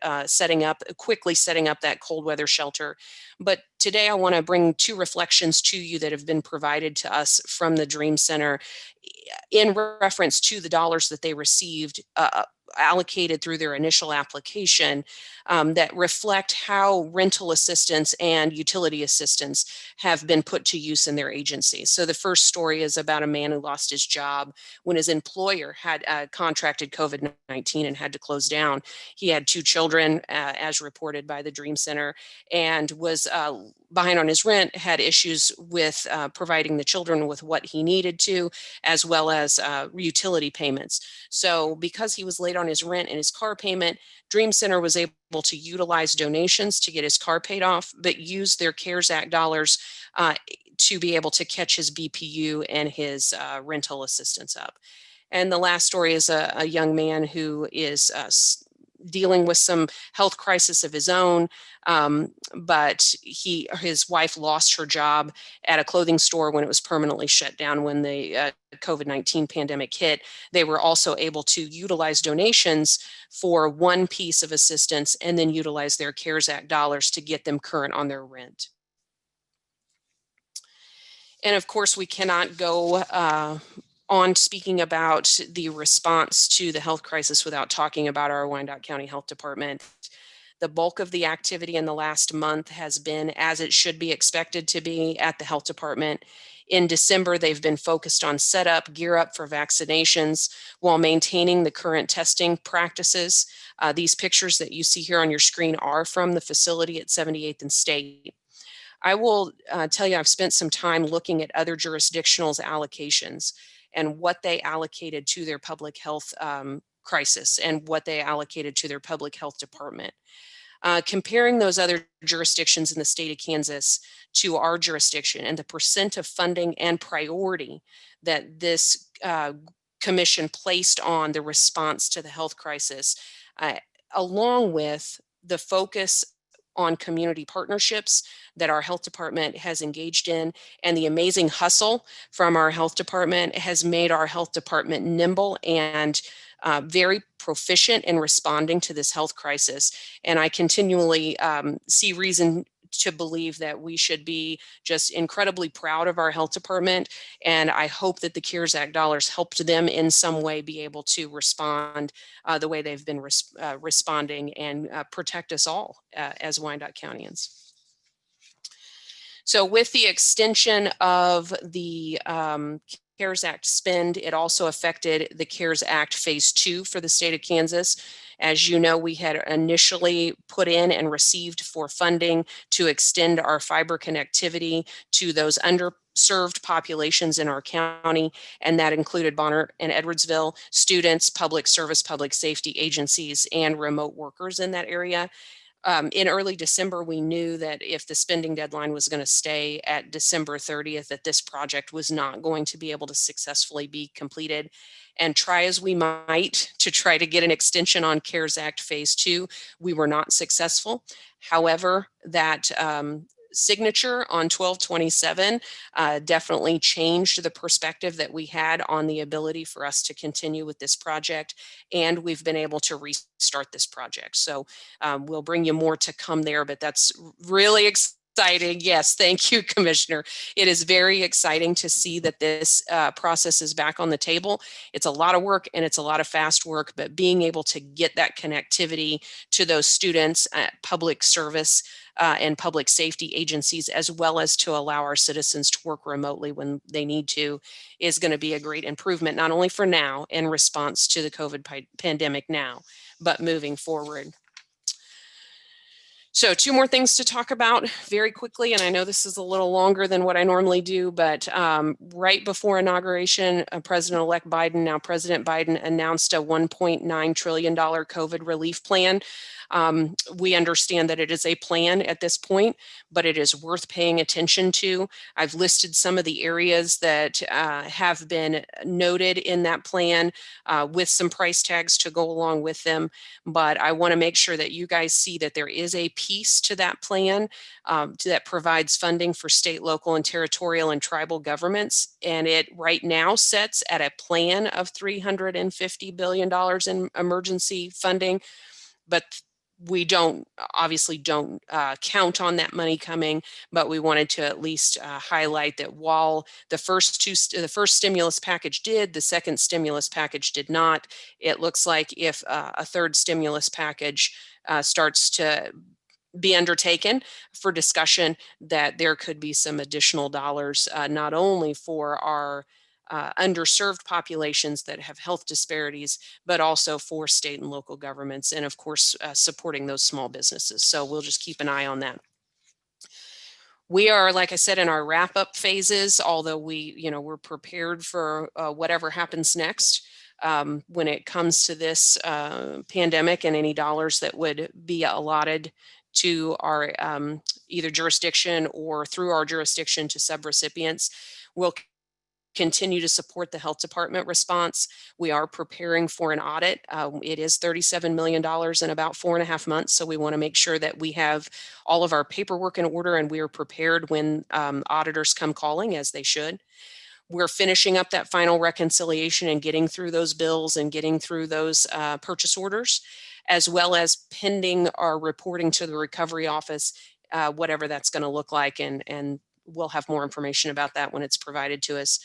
quickly setting up that cold weather shelter. But today I want to bring 2 reflections to you that have been provided to us from the Dream Center in reference to the dollars that they received allocated through their initial application that reflect how rental assistance and utility assistance have been put to use in their agencies. So the first story is about a man who lost his job when his employer had contracted COVID-19 and had to close down. He had 2 children, as reported by the Dream Center, and was behind on his rent, had issues with providing the children with what he needed to, as well as utility payments. So because he was late on his rent and his car payment, Dream Center was able to utilize donations to get his car paid off, but use their CARES Act dollars to be able to catch his BPU and his rental assistance up. And the last story is a young man who is dealing with some health crisis of his own, but his wife lost her job at a clothing store when it was permanently shut down when the COVID-19 pandemic hit. They were also able to utilize donations for one piece of assistance and then utilize their CARES Act dollars to get them current on their rent. And of course, we cannot go on speaking about the response to the health crisis without talking about our Wyandotte County Health Department. The bulk of the activity in the last month has been, as it should be expected to be, at the health department. In December, they've been focused on setup, gear up for vaccinations while maintaining the current testing practices. These pictures that you see here on your screen are from the facility at 78th and State. I will tell you, I've spent some time looking at other jurisdictionals allocations and what they allocated to their public health crisis and what they allocated to their public health department. Comparing those other jurisdictions in the state of Kansas to our jurisdiction and the percent of funding and priority that this commission placed on the response to the health crisis, along with the focus on community partnerships that our health department has engaged in, and the amazing hustle from our health department has made our health department nimble and very proficient in responding to this health crisis. And I continually see reason to believe that we should be just incredibly proud of our health department. And I hope that the CARES Act dollars helped them in some way be able to respond the way they've been responding and protect us all as Wyandotte Countyans. So with the extension of the CARES Act spend, it also affected the CARES Act Phase 2 for the state of Kansas. As you know, we had initially put in and received for funding to extend our fiber connectivity to those underserved populations in our county, and that included Bonner and Edwardsville, students, public service, public safety agencies, and remote workers in that area. In early December, we knew that if the spending deadline was going to stay at December 30th, that this project was not going to be able to successfully be completed. And try as we might to try to get an extension on CARES Act Phase 2, we were not successful. However, that signature on 12/27 definitely changed the perspective that we had on the ability for us to continue with this project, and we've been able to restart this project. So we'll bring you more to come there, but that's really exciting. Yes, thank you, Commissioner. It is very exciting to see that this process is back on the table. It's a lot of work and it's a lot of fast work, but being able to get that connectivity to those students at public service and public safety agencies, as well as to allow our citizens to work remotely when they need to, is going to be a great improvement, not only for now in response to the COVID pandemic now, but moving forward. So 2 more things to talk about very quickly, and I know this is a little longer than what I normally do, but right before inauguration, President-elect Biden, now President Biden, announced a $1.9 trillion COVID relief plan. We understand that it is a plan at this point, but it is worth paying attention to. I've listed some of the areas that have been noted in that plan with some price tags to go along with them. But I want to make sure that you guys see that there is a piece to that plan that provides funding for state, local, and territorial and tribal governments. And it right now sets at a plan of $350 billion in emergency funding. But we obviously don't count on that money coming, but we wanted to at least highlight that while the first stimulus package did, the second stimulus package did not. It looks like if a third stimulus package starts to be undertaken for discussion, that there could be some additional dollars, not only for our underserved populations that have health disparities, but also for state and local governments, and of course, supporting those small businesses. So we'll just keep an eye on that. We are, like I said, in our wrap-up phases, although we're prepared for whatever happens next when it comes to this pandemic and any dollars that would be allotted to our either jurisdiction or through our jurisdiction to subrecipients. We'll continue to support the health department response. We are preparing for an audit. It is $37 million in about 4.5 months. So we want to make sure that we have all of our paperwork in order and we are prepared when auditors come calling, as they should. We're finishing up that final reconciliation and getting through those bills and getting through those purchase orders, as well as pending our reporting to the recovery office, whatever that's going to look like. And we'll have more information about that when it's provided to us.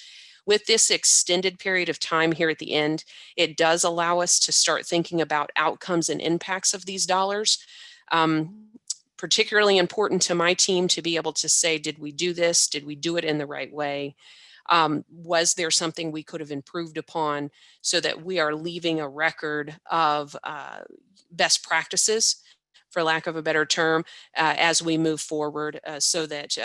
With this extended period of time here at the end, it does allow us to start thinking about outcomes and impacts of these dollars. Particularly important to my team to be able to say, did we do this? Did we do it in the right way? Was there something we could have improved upon so that we are leaving a record of best practices, for lack of a better term, as we move forward, so that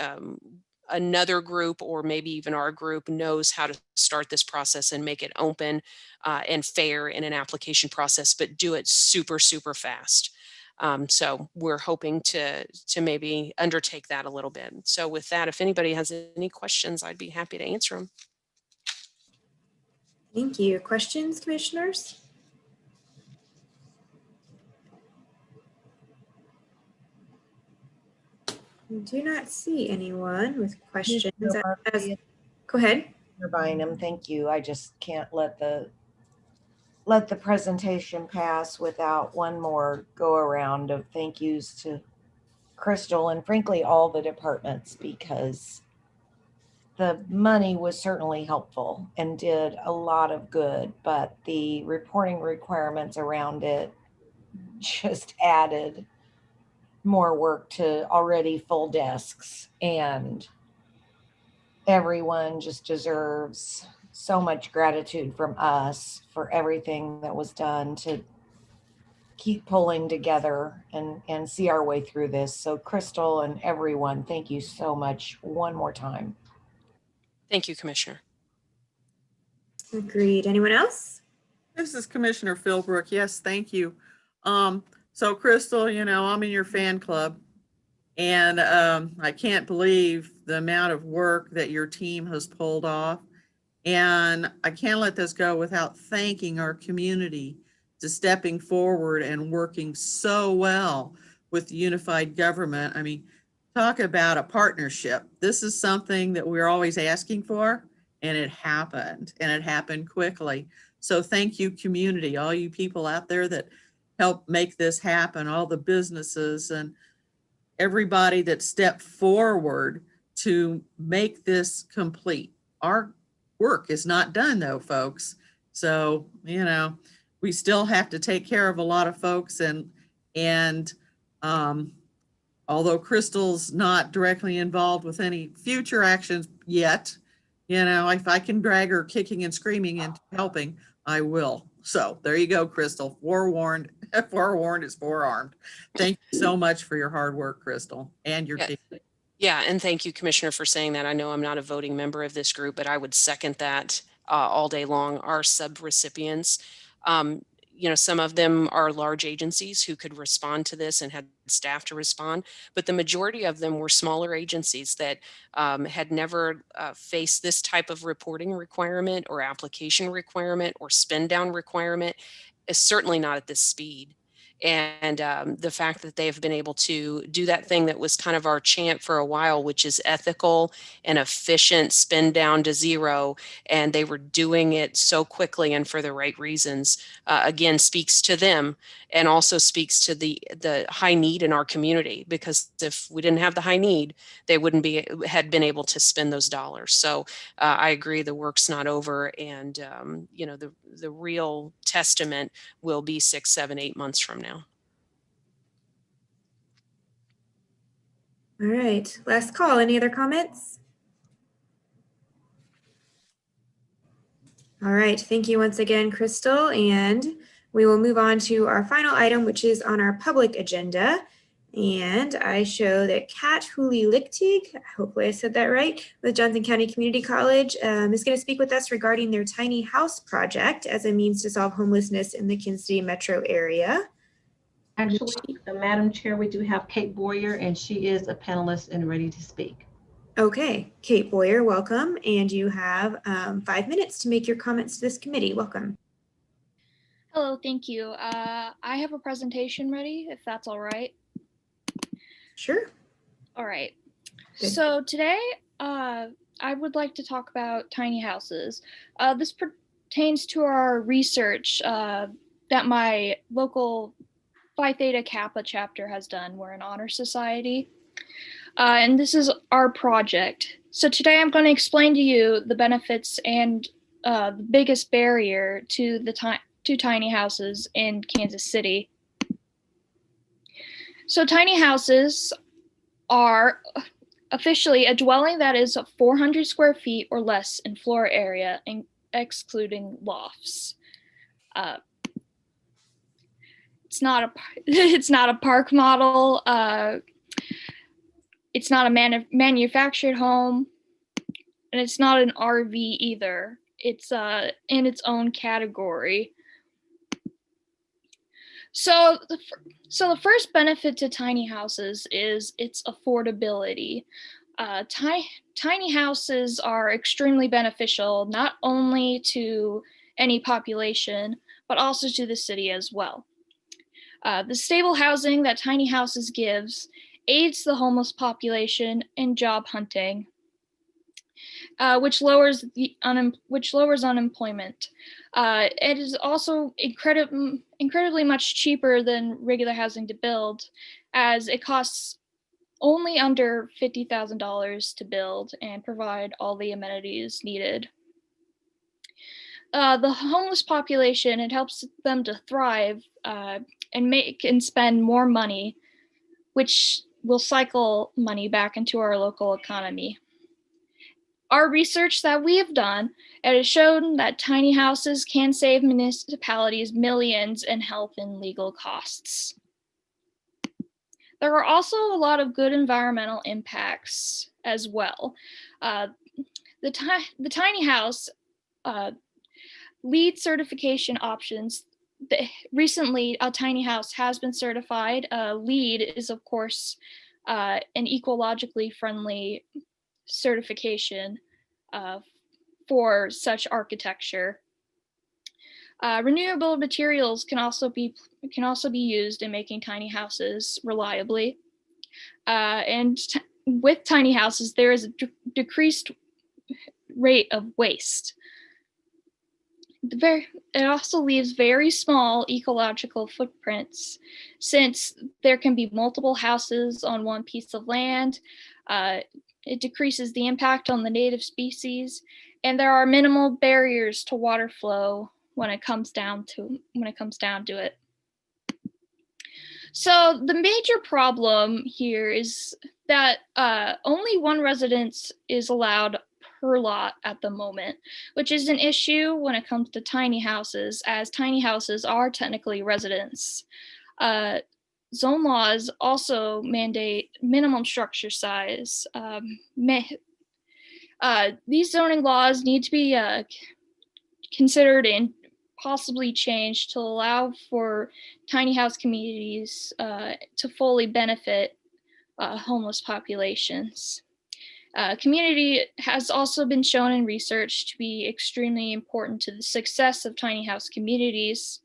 another group or maybe even our group knows how to start this process and make it open and fair in an application process, but do it super, super fast. So we're hoping to maybe undertake that a little bit. So with that, if anybody has any questions, I'd be happy to answer them. Thank you. Questions, commissioners? I do not see anyone with questions. Go ahead. You're buying them. Thank you. I just can't let the presentation pass without one more go around of thank yous to Crystal and frankly all the departments, because the money was certainly helpful and did a lot of good, but the reporting requirements around it just added more work to already full desks, and everyone just deserves so much gratitude from us for everything that was done to keep pulling together and see our way through this. So Crystal and everyone, thank you so much one more time. Thank you, Commissioner. Agreed. Anyone else? This is Commissioner Philbrook. Yes, thank you. So Crystal, I'm in your fan club, and I can't believe the amount of work that your team has pulled off. And I can't let this go without thanking our community to stepping forward and working so well with the unified government. I mean, talk about a partnership. This is something that we're always asking for, and it happened quickly. So thank you, community, all you people out there that help make this happen, all the businesses and everybody that stepped forward to make this complete. Our work is not done though, folks. So, we still have to take care of a lot of folks, and although Crystal's not directly involved with any future actions yet, if I can drag her kicking and screaming into helping, I will. So there you go, Crystal. Forewarned is forearmed. Thank you so much for your hard work, Crystal, and your team. Yeah, and thank you, Commissioner, for saying that. I know I'm not a voting member of this group, but I would second that all day long. Our sub-recipients, some of them are large agencies who could respond to this and had staff to respond, but the majority of them were smaller agencies that had never faced this type of reporting requirement or application requirement or spend down requirement, is certainly not at this speed. And the fact that they've been able to do that thing that was kind of our chant for a while, which is ethical and efficient spend down to zero, and they were doing it so quickly and for the right reasons, again, speaks to them and also speaks to the high need in our community, because if we didn't have the high need, they wouldn't had been able to spend those dollars. So I agree, the work's not over, and the real testament will be 6, 7, 8 months from now. All right, last call. Any other comments? All right, thank you once again, Crystal. And we will move on to our final item, which is on our public agenda. And I show that Kat Hooley-Lichtig, hopefully I said that right, with Johnson County Community College, is going to speak with us regarding their tiny house project as a means to solve homelessness in the Kansas City metro area. Actually, Madam Chair, we do have Kate Boyer, and she is a panelist and ready to speak. Okay, Kate Boyer, welcome. And you have 5 minutes to make your comments to this committee. Welcome. Hello, thank you. I have a presentation ready, if that's all right. Sure. All right. Good. So today, I would like to talk about tiny houses. This pertains to our research that my local Phi Theta Kappa chapter has done. We're an honor society. And this is our project. So today I'm going to explain to you the benefits and the biggest barrier to tiny houses in Kansas City. So tiny houses are officially a dwelling that is 400 square feet or less in floor area, excluding lofts. It's not a park model. It's not a manufactured home, and it's not an RV either. It's in its own category. So the first benefit to tiny houses is its affordability. Tiny houses are extremely beneficial, not only to any population, but also to the city as well. The stable housing that tiny houses gives aids the homeless population in job hunting, which lowers unemployment. It is also incredibly much cheaper than regular housing to build, as it costs only under $50,000 to build and provide all the amenities needed. The homeless population, it helps them to thrive and make and spend more money, which will cycle money back into our local economy. Our research that we have done, it has shown that tiny houses can save municipalities millions in health and legal costs. There are also a lot of good environmental impacts as well. The tiny house LEED certification options. Recently, a tiny house has been certified. LEED is, of course, an ecologically friendly certification for such architecture. Renewable materials can also be used in making tiny houses reliably. And with tiny houses, there is a decreased rate of waste. It also leaves very small ecological footprints, since there can be multiple houses on one piece of land. It decreases the impact on the native species, and there are minimal barriers to water flow when it comes down to it. So the major problem here is that only one residence is allowed per lot at the moment, which is an issue when it comes to tiny houses, as tiny houses are technically residents. Zone laws also mandate minimum structure size. These zoning laws need to be considered and possibly changed to allow for tiny house communities to fully benefit homeless populations. Community has also been shown in research to be extremely important to the success of tiny house communities.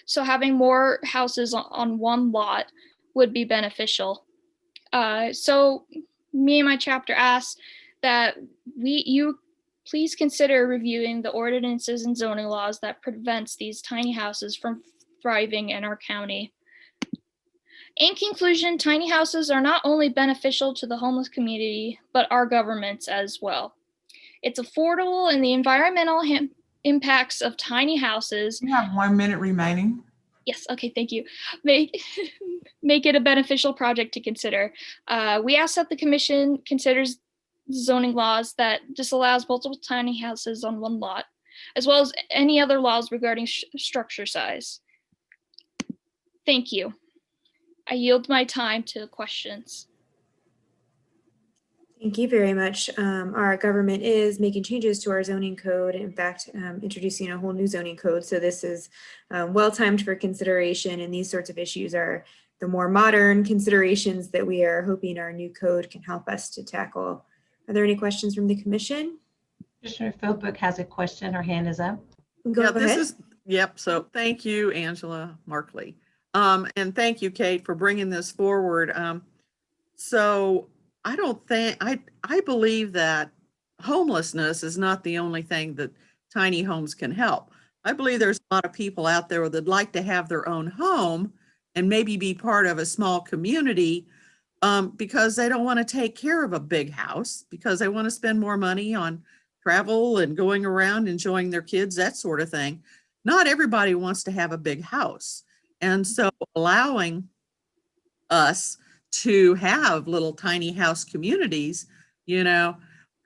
So having more houses on one lot would be beneficial. So me and my chapter ask that you please consider reviewing the ordinances and zoning laws that prevents these tiny houses from thriving in our county. In conclusion, tiny houses are not only beneficial to the homeless community, but our governments as well. It's affordable, and the environmental impacts of tiny houses. You have 1 minute remaining. Yes, okay, thank you. Make it a beneficial project to consider. We ask that the commission considers zoning laws that disallows multiple tiny houses on one lot, as well as any other laws regarding structure size. Thank you. I yield my time to questions. Thank you very much. Our government is making changes to our zoning code. In fact, introducing a whole new zoning code. So this is well timed for consideration, and these sorts of issues are the more modern considerations that we are hoping our new code can help us to tackle. Are there any questions from the commission? Commissioner Philbrook has a question. Her hand is up. Go ahead. Yep. So thank you, Angela Markley. And thank you, Kate, for bringing this forward. So I don't think, I believe that homelessness is not the only thing that tiny homes can help. I believe there's a lot of people out there that'd like to have their own home and maybe be part of a small community because they don't want to take care of a big house, because they want to spend more money on travel and going around, enjoying their kids, that sort of thing. Not everybody wants to have a big house. And so allowing us to have little tiny house communities, you know,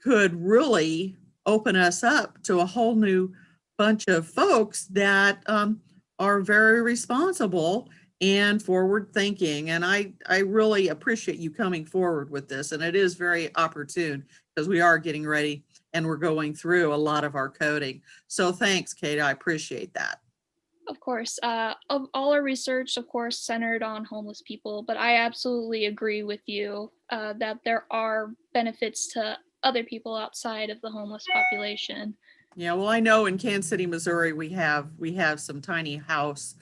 could really open us up to a whole new bunch of folks that are very responsible and forward thinking. And I really appreciate you coming forward with this. And it is very opportune because we are getting ready and we're going through a lot of our coding. So thanks, Kate. I appreciate that. Of course, all our research, of course, centered on homeless people, but I absolutely agree with you that there are benefits to other people outside of the homeless population. Yeah, well, I know in Kansas City, Missouri, we have some tiny house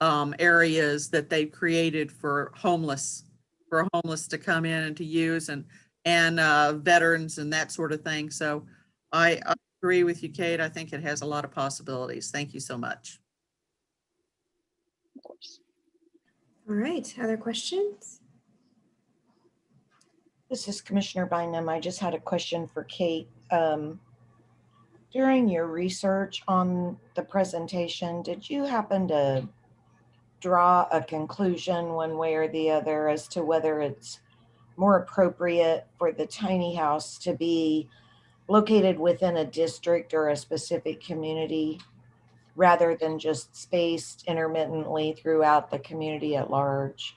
areas that they've created for homeless to come in and to use, and veterans and that sort of thing. So I agree with you, Kate. I think it has a lot of possibilities. Thank you so much. Of course. All right, other questions? This is Commissioner Bynum. I just had a question for Kate. During your research on the presentation, did you happen to draw a conclusion one way or the other as to whether it's more appropriate for the tiny house to be located within a district or a specific community rather than just spaced intermittently throughout the community at large?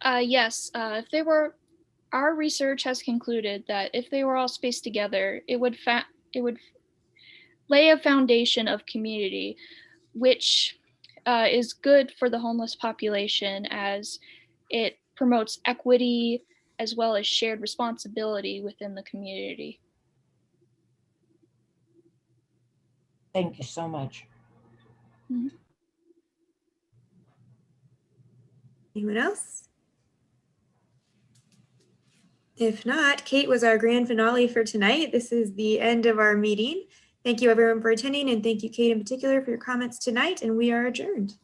Yes, our research has concluded that if they were all spaced together, it would lay a foundation of community, which is good for the homeless population as it promotes equity as well as shared responsibility within the community. Thank you so much. Mm-hmm. Anyone else? If not, Kate was our grand finale for tonight. This is the end of our meeting. Thank you everyone for attending, and thank you, Kate, in particular, for your comments tonight, and we are adjourned.